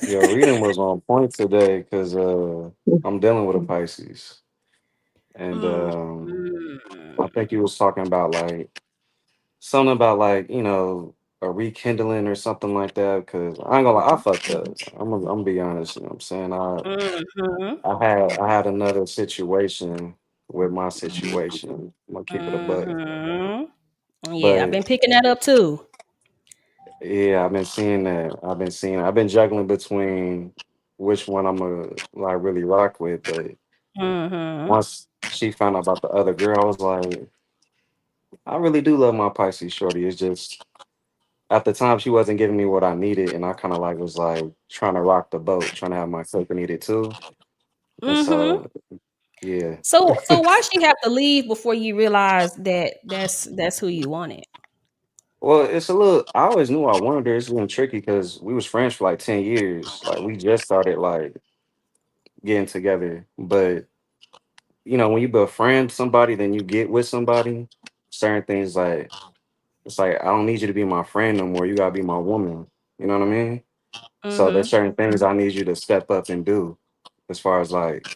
your reading was on point today because I'm dealing with a Pisces, and Mm. I Mm. think you was talking about like something about like a rekindling or something like that. Because I ain't gonna lie, I fucked up. I'm gonna be honest. You know what I'm saying? Mm-hmm. I had another situation with my situation. I'm gonna keep it a buck. Mm-hmm. Yeah, I've But been picking that up too. yeah, I've been seeing that. I've been juggling between which one I'm gonna like really rock with. But Mm-hmm. once she found out about the other girl, I was like, I really do love my Pisces shorty. It's just at the time she wasn't giving me what I needed, and I kind of like was like trying to rock the boat, trying to have my cake and eat it too. And Mm-hmm. so yeah. So why she have to leave before you realize that that's who you wanted? Well, it's a little. I always knew I wanted her. It's been tricky because we was friends for like 10 years. Like we just started like getting together. But when you befriend somebody, then you get with somebody. Certain things like it's like I don't need you to be my friend no more. You gotta be my woman. You know what I mean? So there's Mm-hmm. certain things I need you to step up and do, as far as like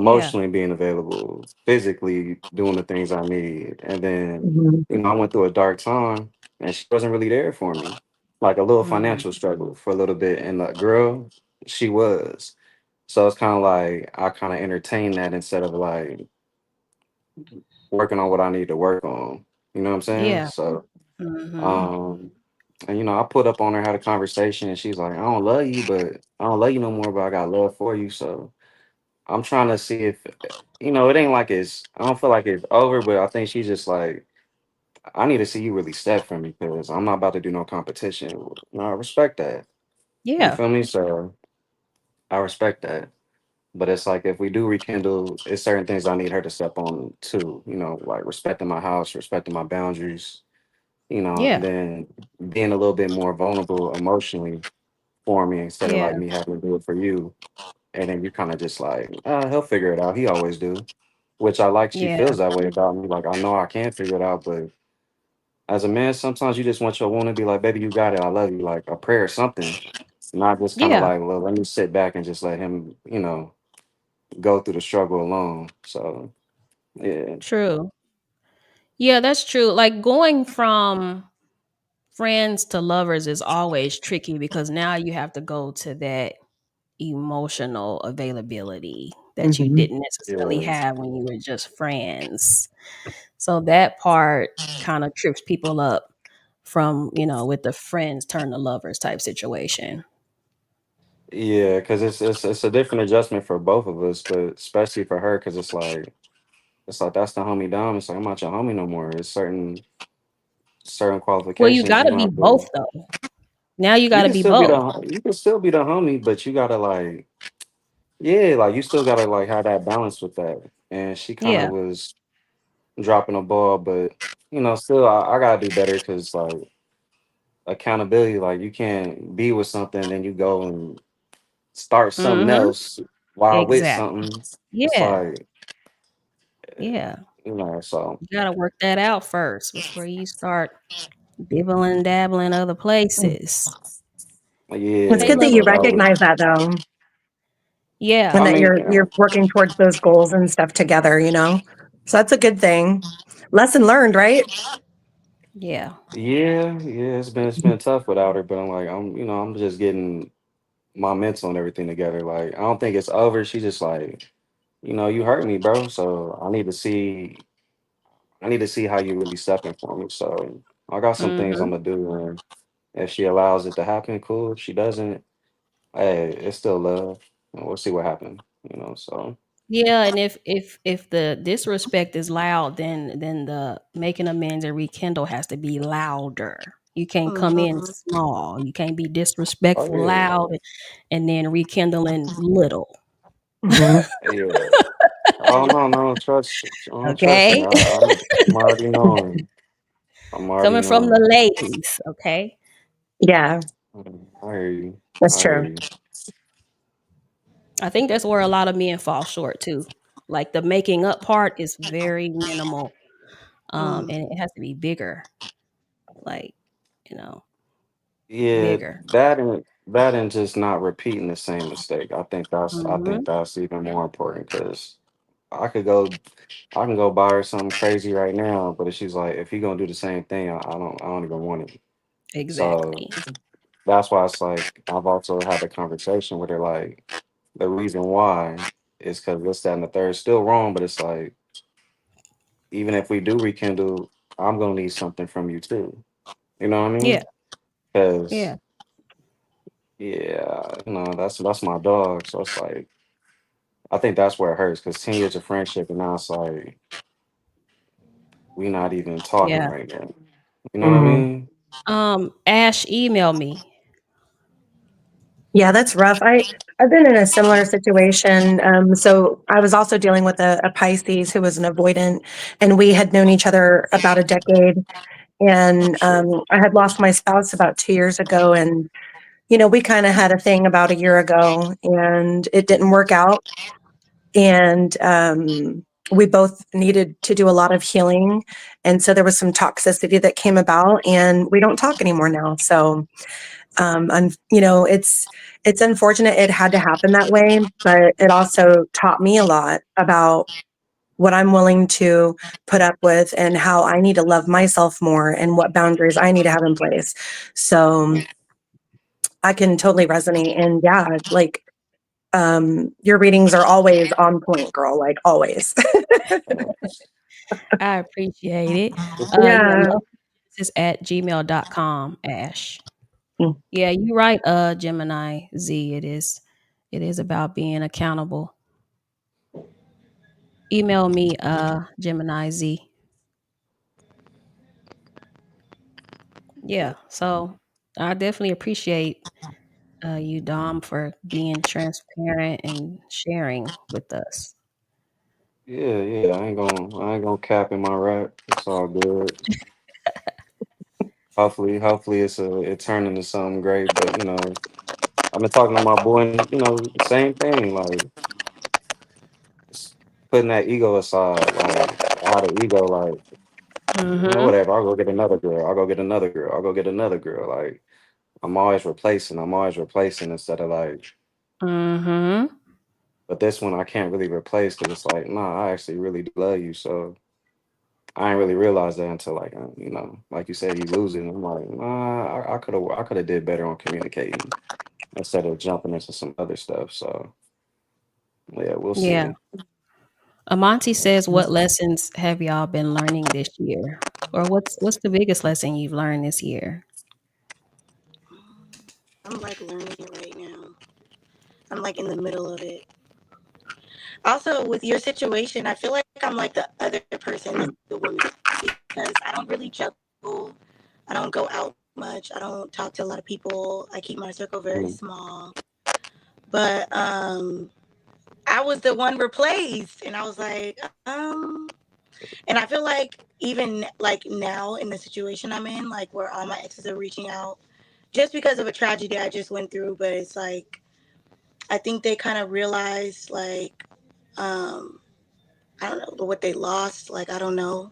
Yeah. emotionally being available, physically doing the things I need. And then, Mhm. I went through a dark time and she wasn't really there for me. Like a little Mm-hmm. financial struggle for a little bit. And the girl, she was. So it's kind of like I kind of entertain that instead of like working on what I need to work on. You know what I'm saying? Yeah. So, Mm-hmm. um, and I put up on her, had a conversation, and she's like, I don't love you, but I don't love you no more, but I got love for you. So I'm trying to see if it ain't like I don't feel like it's over, but I think she's just like, I need to see you really step for me because I'm not about to do no competition. I respect that. You Yeah. feel me? So I respect that. But it's like if we do rekindle, it's certain things I need her to step on too. Like respecting my house, respecting my boundaries. And Yeah. then being a little bit more vulnerable emotionally for me instead of Yeah. like me having to do it for you. And then you kind of just like, he'll figure it out. He always do. Which I like. She Yeah. feels that way about me. Like I know I can figure it out, but as a man, sometimes you just want your woman to be like, "Baby, you got it. I love you." Like a prayer or something. Not just kind of Yeah. like, "Well, let me sit back and just let him, go through the struggle alone." So yeah, True. Yeah, that's true. Like going from friends to lovers is always tricky because now you have to go to that emotional availability that you Mhm. didn't necessarily yeah, have when you were just friends. So that part kind of trips people up from, with the friends turn to lovers type situation. yeah. Because it's a different adjustment for both of us, but especially for her, because it's like that's the homie dom. It's like I'm not your homie no more. It's certain Well, you qualifications got you to gonna be have both to. though. Now you got You to can be still be both. the homie, but you gotta like yeah, like you still gotta like have that balance with that. And she kind of Yeah. was dropping a ball, but still I gotta do better because like accountability, like you can't be with something and then you go and start something Mhm. else while with Exactly. something. It's Yeah. like Yeah. so You got to work that out first before you start dibbling dabbling other places. It's Hey, yeah, good that love you it. so that was recognize that though, and Yeah. I that mean, you're working towards those goals and stuff together, you know? So that's a good thing. Lesson learned, right? Yeah. yeah, it's been tough without her, but I'm just getting my mental and everything together. Like I don't think it's over. She just like, you hurt me, bro. So I need to see how you really stepping for me. So I got some things I'm Mhm. gonna do, and if she allows it to happen, cool. If she doesn't, hey, it's still love, and we'll see what happens. So Yeah, and if the disrespect is loud, then the making amends and rekindle has to be louder. You can't come in Mhm. small. You can't be oh disrespectful yeah, loud and then rekindling little. Mhm. yeah. Oh no, no, trust me. Okay? I'm already knowing. I'm already Coming from the knowing. ladies, okay? Yeah, I hear you. that's I hear true. you. I think that's where a lot of men fall short too. Like the making up part is very minimal. Mm. And it has to be bigger. Like you know, Yeah, bigger. that and just not repeating the same mistake. I Hmm. think that's even more important because I could go I can go buy her something crazy right now, but if she's like, if he gonna do the same thing, I don't even want it. So Exactly. that's why it's like I've also had a conversation with her like the reason why is because this, that, and the third. Still wrong, but it's like even if we do rekindle, I'm gonna need something from you too. You know what I Yeah. mean? Because Yeah. yeah, that's my dog. So it's like I think that's where it hurts because 10 years of friendship and now it's like we not even talking Yeah. right now. You know what I Mhm. mean? Ash, email me. Yeah, that's rough. I've been in a similar situation. So I was also dealing with a Pisces who was an avoidant, and we had known each other about a decade. And Shit. I had lost my spouse about 2 years ago, and we kind of had a thing about a year ago, and it didn't work out. And we both needed to do a lot of healing, and so there was some toxicity that came about, and we don't talk anymore now. So it's unfortunate it had to happen that way, but it also taught me a lot about what I'm willing to put up with and how I need to love myself more and what boundaries I need to have in place. So I can totally resonate. And yeah, like your readings are always on point, girl, like always. I appreciate it. Yeah, Yeah. lovesgenesis@gmail.com, Ash. Yeah, you're right, Gemini Z. It is about being accountable. Email me, Gemini Z. Yeah, so I definitely appreciate you, Dom, for being transparent and sharing with us. Yeah, yeah. I ain't gonna cap in my rap. It's all good. Hopefully it turn into something great. But I've been talking to my boy and same thing, like s- putting that ego aside, like all the ego, like, Mm-hmm. whatever, I'll go get another girl, I'll go get another girl, I'll go get another girl. Like I'm always replacing instead of like, Mm-hmm. but this one I can't really replace because it's like, nah, I actually really do love you. So I ain't really realized that until like like you said, you lose it. And I'm like, nah, I could have did better on communicating instead of jumping into some other stuff. So yeah, we'll Yeah. see. Amonte says, "What lessons have y'all been learning this year, or what's the biggest lesson you've learned this year?" I'm like learning it right now. I'm like in the middle of it. Also, with your situation, I feel like I'm like the other person, like the woman, because I don't really juggle. I don't go out much. I don't talk to a lot of people. I keep my circle very Mm, small. But I was the one replaced, and I was like, and I feel like even like now in the situation I'm in, like where all my exes are reaching out, just because of a tragedy I just went through. But it's like I think they kind of realize like um I don't know what they lost. Like I don't know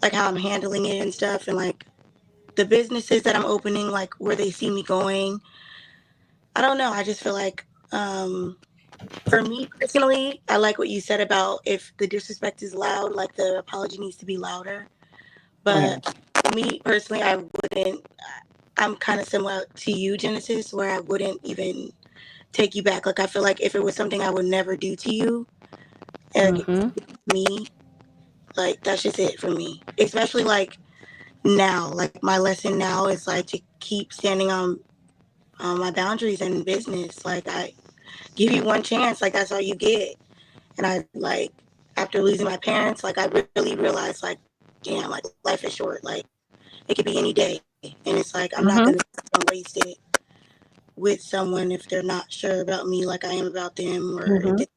like how I'm handling it and stuff, and like the businesses that I'm opening, like where they see me going. I don't know. I just feel like for me personally, I like what you said about if the disrespect is loud, like the apology needs to be louder. Yeah. But me personally, I wouldn't. I'm kind of similar to you, Genesis, where I wouldn't even take you back. Like I feel like if it was something I would never do to you, and like, Mm-hmm. me, like that's just it for me. Especially like now, like my lesson now is like to keep standing on my boundaries in business. Like I give you one chance, like that's all you get. And I like after losing my parents, like I really realized like, damn, like life is short. Like it could be any day, and it's like I'm not Mm-hmm. gonna waste it with someone if they're not sure about me like I am about them, or if Mm-hmm. they,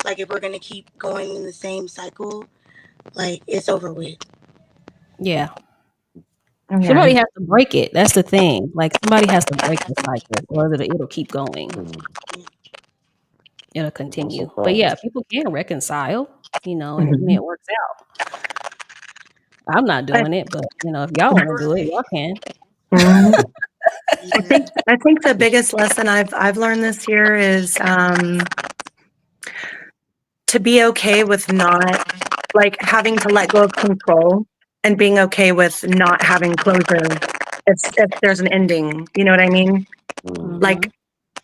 like if we're gonna keep going in the same cycle, like it's over with. Yeah. Yeah. Somebody has to break it. That's the thing. Like somebody has to break the cycle, or it'll keep going. mm, It'll that's a continue. But yeah, fact. people can reconcile, and Mhm. it works out. I'm not I, doing it, but if y'all want to do it, y'all can. Mhm. Mhm. I think the biggest lesson I've learned this year is to be okay with not like having to let go of control and being okay with not having closure if there's an ending. You know what I mean? Mm, Mm-hmm.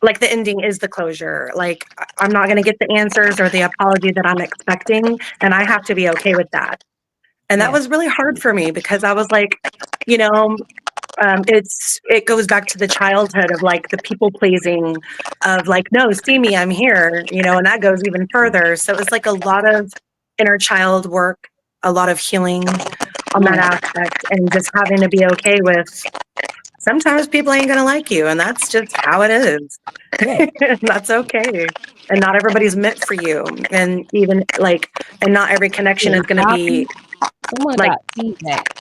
Like the ending is the closure. Like I'm not going to get the answers or the apology that I'm expecting, and I have to be okay with that. And that Yeah. was really hard for me because I was like, you know, it goes back to the childhood of like the people pleasing of like, no, see me, I'm here, and that goes even mm, further. So it was like a lot of inner child work, a lot of healing on that Mm, aspect, and just having to be okay with sometimes people ain't gonna like you, and that's just how it is. right. And that's okay. And not everybody's meant for you. And even like, and not every connection Yeah, is gonna be copy. Someone like got feedback.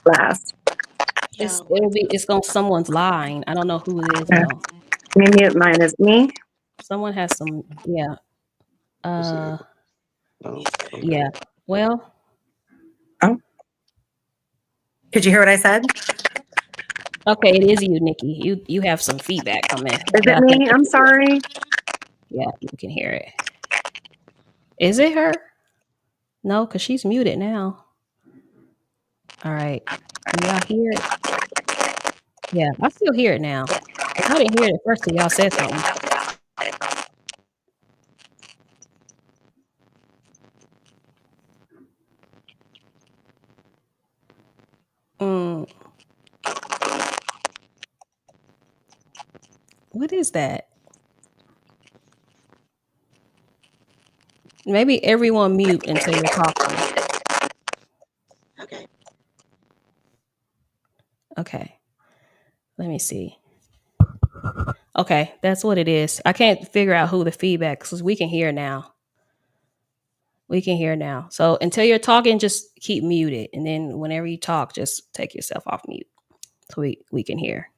last. Yeah. It's on someone's line. I don't know who it is Yeah. though. Let me mute mine. Is it me? Someone has some. Yeah. let's see. Uh. No, okay. Yeah. Well. Oh, did you hear what I said? Okay. It is you, Nikki. You have some feedback coming, Is but it I think me? I'm sorry. yeah, you can hear it. Is it her? No, because she's muted now. All right. Can y'all hear it? Yeah, I still hear it now. 'Cause I didn't hear it at first till y'all said something. Mm, what is that? Maybe everyone mute until you're talking. Okay. Okay. Let me see. Okay, that's what it is. I can't figure out who the feedback because we can hear now. We can hear now. So until you're talking, just keep muted, and then whenever you talk, just take yourself off mute so we can hear.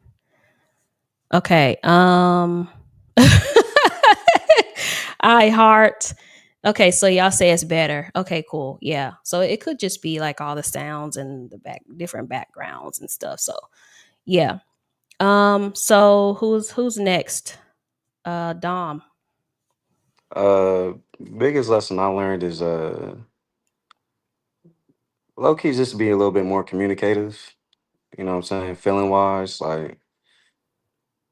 Okay. I heart. Okay, so y'all say it's better. Okay, cool. Yeah. So it could just be like all the sounds and the different backgrounds and stuff. So yeah. So who's next? Dom. Uh, biggest lesson I learned is low key just to be a little bit more communicative. You know what I'm saying? Feeling wise, like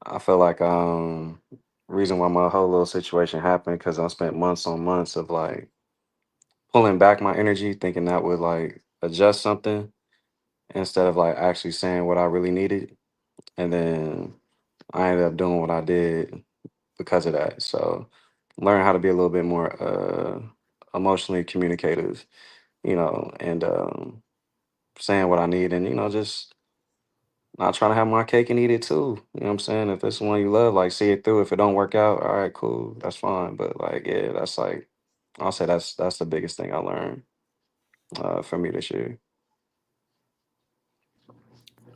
I feel like reason why my whole little situation happened because I spent months on months of like pulling back my energy, thinking that would like adjust something instead of like actually saying what I really needed. And then I ended up doing what I did because of that. So learn how to be a little bit more emotionally communicative, and saying what I need and just not trying to have my cake and eat it too. You know what I'm saying? If it's one you love, like see it through. If it don't work out, all right, cool. That's fine. But like, yeah, that's like I'll say that's the biggest thing I learned for me this year.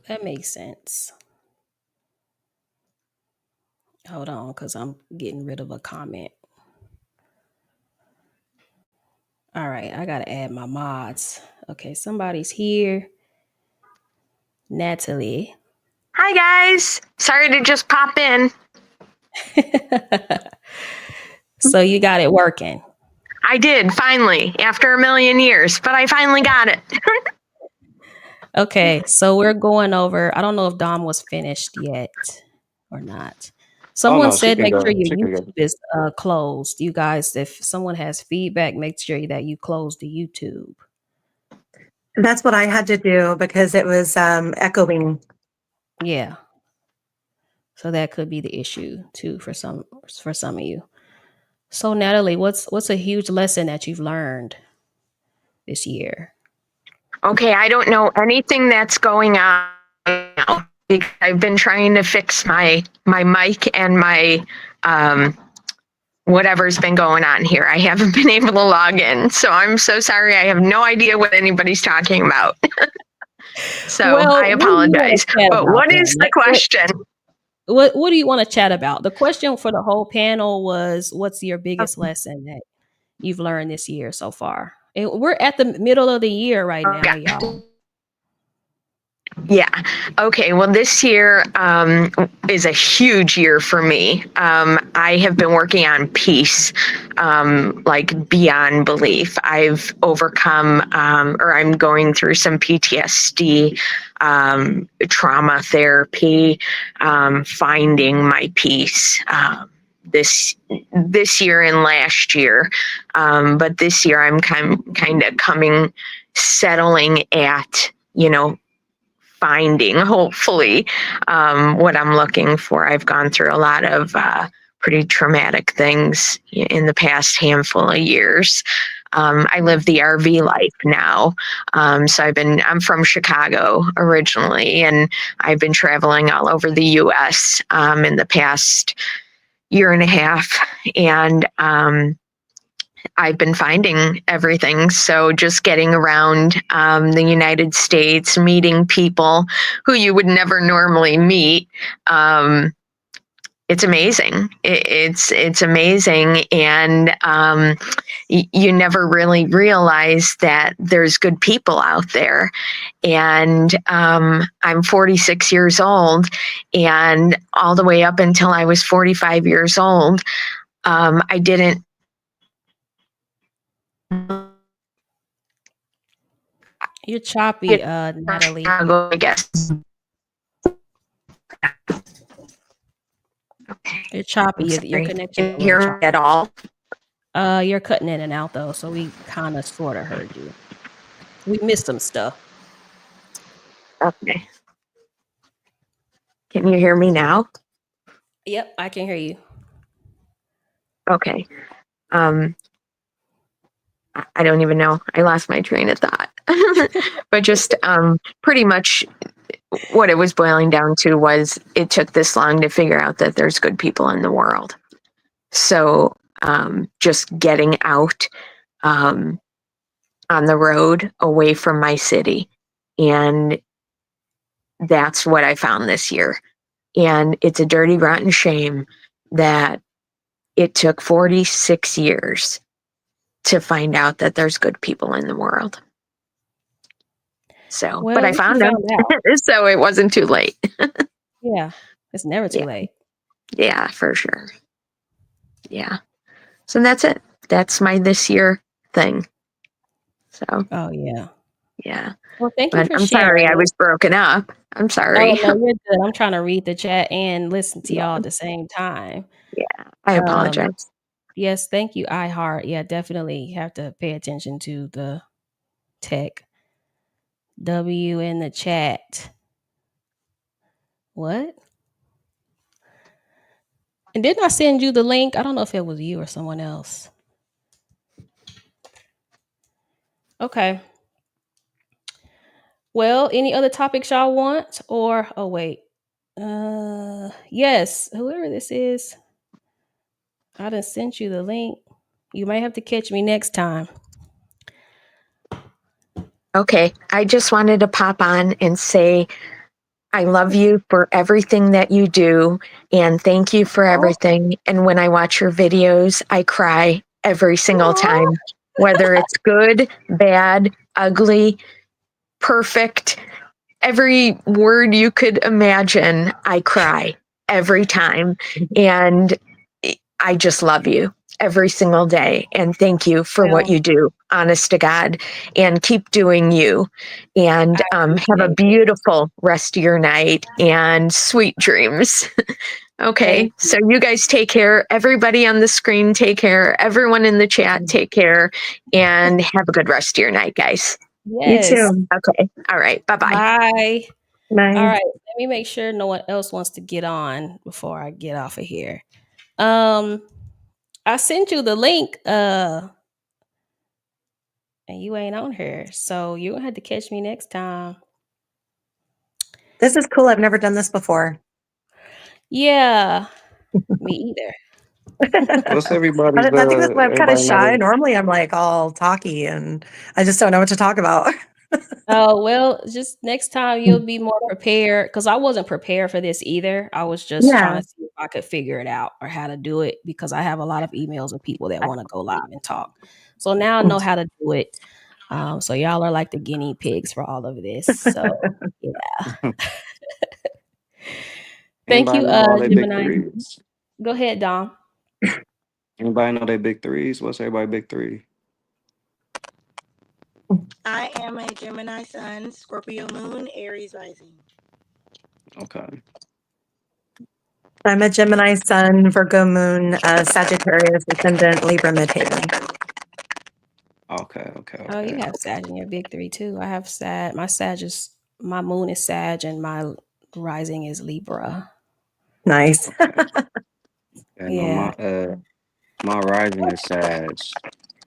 That makes sense. Hold on, because I'm getting rid of a comment. All right, I gotta add my mods. Okay, somebody's here. Natalie. Hi, guys. Sorry to just pop in. So you got it working. I did finally, after a million years, but I finally got it. Okay, so we're going over. I don't know if Dom was finished yet or not. Oh Someone no, she said can make sure go. your She can go. YouTube is closed. You guys, if someone has feedback, make sure that you close the YouTube. That's what I had to do because it was echoing. Yeah, so that could be the issue too for some of you. So Natalie, what's a huge lesson that you've learned this year? Okay, I don't know anything that's going on now because I've been trying to fix my mic and my um, whatever's been going on here. I haven't been able to log in, so I'm so sorry. I have no idea what anybody's talking about. So I Well, what do you want apologize. to chat But about what is then? the question? What do you want to chat about? The question for the whole panel was, what's your biggest lesson that you've learned this year so far? And we're at the middle of the year right now, Okay. y'all. Yeah. Okay. Well, this year is a huge year for me. I have been working on peace, like beyond belief. I've overcome, or I'm going through some PTSD, trauma therapy, finding my peace. This year and last year, but this year I'm kind of settling at, finding hopefully what I'm looking for. I've gone through a lot of pretty traumatic things in the past handful of years. I live the RV life now. So I'm from Chicago originally, and I've been traveling all over the US in the past year and a half. And I've been finding everything. So just getting around the United States, meeting people who you would never normally meet. It's amazing. It's amazing, and you never really realize that there's good people out there. And I'm 46 years old, and all the way up until I was 45 years old, I didn't. You're choppy, Natalie. I guess. You're choppy. I'm Your sorry. connection Can a you little hear me choppy. at all? You're cutting in and out though, so we kind of sort of heard you. We missed some stuff. Okay. Can you hear me now? Yep, I can hear you. Okay. I don't even know. I lost my train of thought. But just pretty much what it was boiling down to was it took this long to figure out that there's good people in the world. So just getting out on the road away from my city. And that's what I found this year. And it's a dirty, rotten shame that it took 46 years to find out that there's good people in the world. So, but Well, I at least you found them. found out. So it wasn't too late. Yeah, it's never too Yeah. late. Yeah, for sure. Yeah. So that's it. That's my this year thing. So, Oh yeah. yeah. Well, thank you But for I'm sorry I sharing. was broken up. I'm Oh sorry. no, you're good. I'm trying to read the chat and listen to Yeah. y'all at the same time. Yeah. I Um, apologize. yes, thank you, iHeart. Yeah, definitely have to pay attention to the tech. W in the chat. What? And didn't I send you the link? I don't know if it was you or someone else. Okay. Well, any other topics y'all want? Or oh wait. Yes, whoever this is, I done sent you the link. You may have to catch me next time. Okay. I just wanted to pop on and say I love you for everything that you do, and thank you for Oh, everything. And when I watch your videos, I cry every single aw. time, whether it's good, bad, ugly, perfect, every word you could imagine, I cry every time. And I just love you every single day. And thank you for what Well, you do, honest to God. And keep doing you. And I have a appreciate it. beautiful rest of your night and sweet dreams. Okay. Thank you. So you guys take care. Everybody on the screen, take care. Everyone in the chat, take care. And have a good rest of your night, guys. You Yes. too. Okay. All right. Bye bye. Bye. All Bye. right. Let me make sure no one else wants to get on before I get off of here. Um, I sent you the link, and you ain't on here. So you gonna have to catch me next time. This is cool. I've never done this before. Yeah. Me either. What's I everybody's think that's why I'm kind of everybody shy. name? Normally, I'm like all talky and I just don't know what to talk about. Oh, well, just next time you'll be more prepared because I wasn't prepared for this either. I was just trying Yeah. to see if I could figure it out or how to do it because I have a lot of emails of people that want to go live and talk. So now I know how to do it. So y'all are like the guinea pigs for all of this. So yeah. Thank Anybody you, know all they big Gemini. threes? Go ahead, Dom. Anybody know they big threes? What's everybody big three? I am a Gemini Sun, Scorpio Moon, Aries Rising. Okay. I'm a Gemini Sun, Virgo Moon, Sagittarius Ascendant, Libra Midheaven. Okay. Okay. Oh, you Okay. have Sag in your big three too. I have Sag. My moon is Sag and my rising is Libra. Nice. Okay. And no, Yeah. my rising is Sag,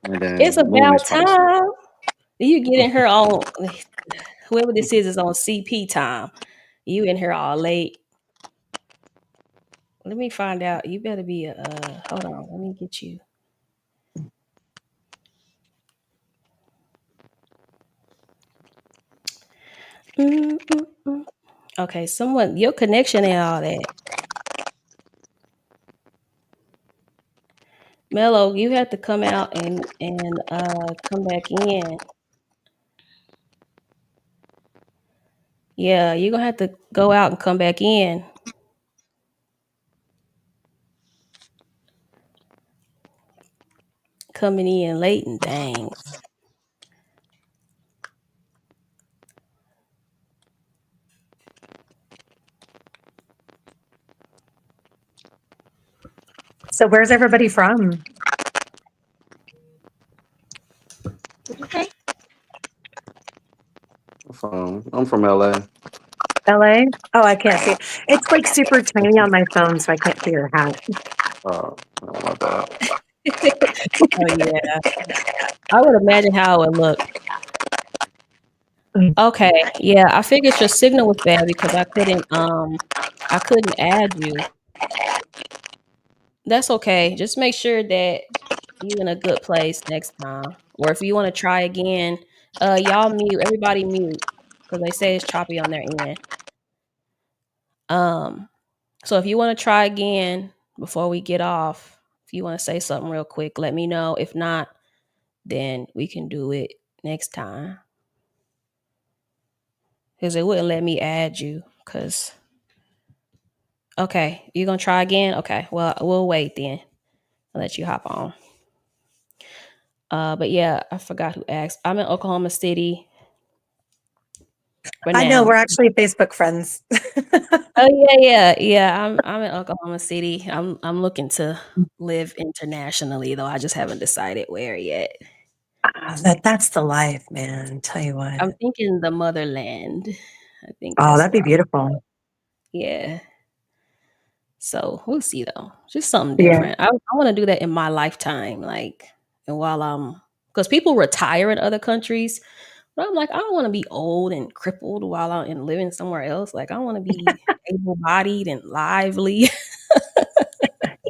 and It's then moon is about Pisces. time. You get in here on whoever this is on CP time. You in here all late. Let me find out. You better be hold on, let me get you. Mm, mm, mm. Okay, someone your connection and all that. Mello, you have to come out and come back in. Yeah, you're gonna have to go out and come back in. Coming in late and dang. So where's everybody from? Okay. I'm from LA. LA? Oh, I can't see it. It's like super tiny on my phone, so I can't see your hat. Oh my bad. Oh yeah. I would imagine how it would look. Mm. Okay, yeah, I figured your signal was bad because I couldn't add you. That's okay. Just make sure that you in a good place next time. Or if you want to try again, y'all mute, everybody mute. Because they say it's choppy on their end. Um, so if you want to try again before we get off, if you want to say something real quick, let me know. If not, then we can do it next time. Because it wouldn't let me add you. Because okay, you gonna try again? Okay, well we'll wait then. I'll let you hop on. But yeah, I forgot who asked. I'm in Oklahoma City for I know now. we're actually Facebook friends. Oh yeah. I'm in Oklahoma City. I'm looking to live internationally though. I just haven't decided where yet. That's the life, man. Tell you what. I'm thinking the motherland. I think Oh, that's that'd be where beautiful. yeah. So we'll see though. Just something Yeah. different. I want to do that in my lifetime. Like and while I'm because people retire in other countries. But I'm like, I don't want to be old and crippled while I'm and living somewhere else. Like I want to be able bodied and lively.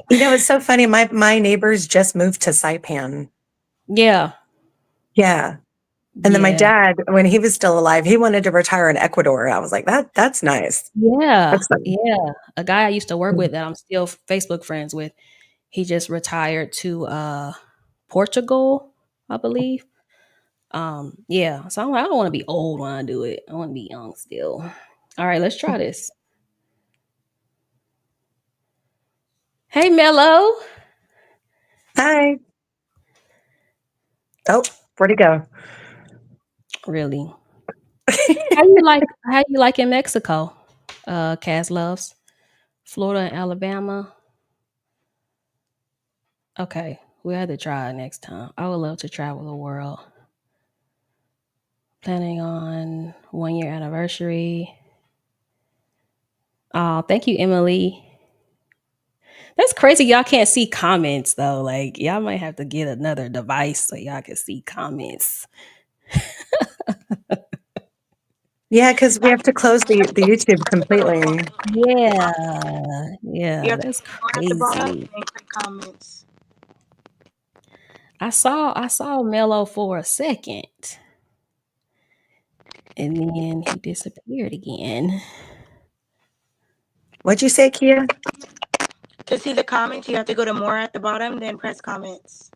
You know, it's so funny. My neighbors just moved to Saipan. Yeah. Yeah. And then my Yeah. dad, when he was still alive, he wanted to retire in Ecuador. I was like, that's nice. Yeah. That's nice. Yeah. A guy I used to work with that I'm still Facebook friends with, he just retired to Portugal, I believe. Yeah. So I'm like, I don't want to be old when I do it. I want to be young still. All right, let's try this. Hey Mello. Hi. Oh, where'd he go? Really? How you like in Mexico? Cass loves. Florida and Alabama. Okay. We had to try it next time. I would love to travel the world. Planning on 1 year anniversary. Oh, thank you, Emily. That's crazy. Y'all can't see comments though. Like y'all might have to get another device so y'all can see comments. Yeah, because we have to close the YouTube completely. Yeah. You Yeah, have to that's go at the bottom crazy. and click comments. I saw Mello for a second and then he disappeared again. What'd you say, Kia? To see the comments, you have to go to more at the bottom, then press comments.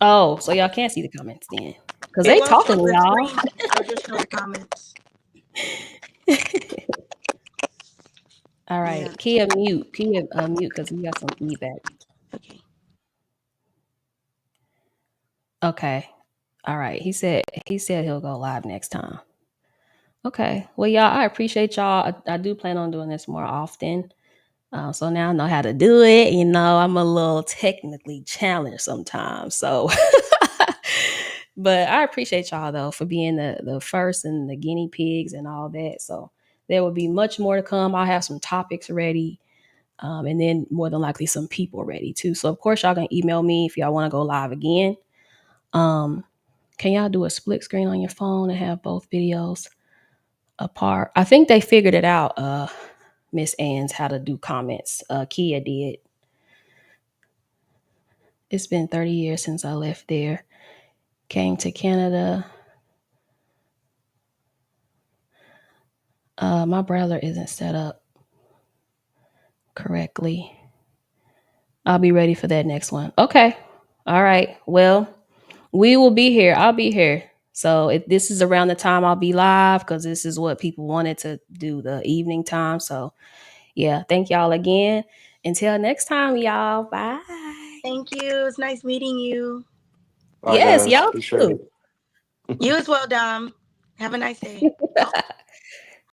Oh, so y'all can't see the comments then. because It they won't show talking, the y'all. screen. It'll just show the comments. All right, Yeah. Kia mute. Kia mute because we got some feedback. Okay. Okay. All right. He said he'll go live next time. Okay. Well, y'all, I appreciate y'all. I do plan on doing this more often. So now I know how to do it. You know, I'm a little technically challenged sometimes. So, but I appreciate y'all though for being the first and the guinea pigs and all that. So there will be much more to come. I'll have some topics ready. And then more than likely some people ready too. So of course y'all can email me if y'all want to go live again. Um, can y'all do a split screen on your phone and have both videos apart? I think they figured it out, Miss Ann's, how to do comments. Kia did. It's been 30 years since I left there. Came to Canada. My browser isn't set up correctly. I'll be ready for that next one. Okay. All right. Well, we will be here. I'll be here. So if this is around the time I'll be live, because this is what people wanted to do, the evening time. So yeah, thank y'all again. Until next time, y'all. Bye. Thank you. It's nice meeting you. Bye, Yes, guys. y'all Appreciate too. it. You as well, Dom. Have a nice day.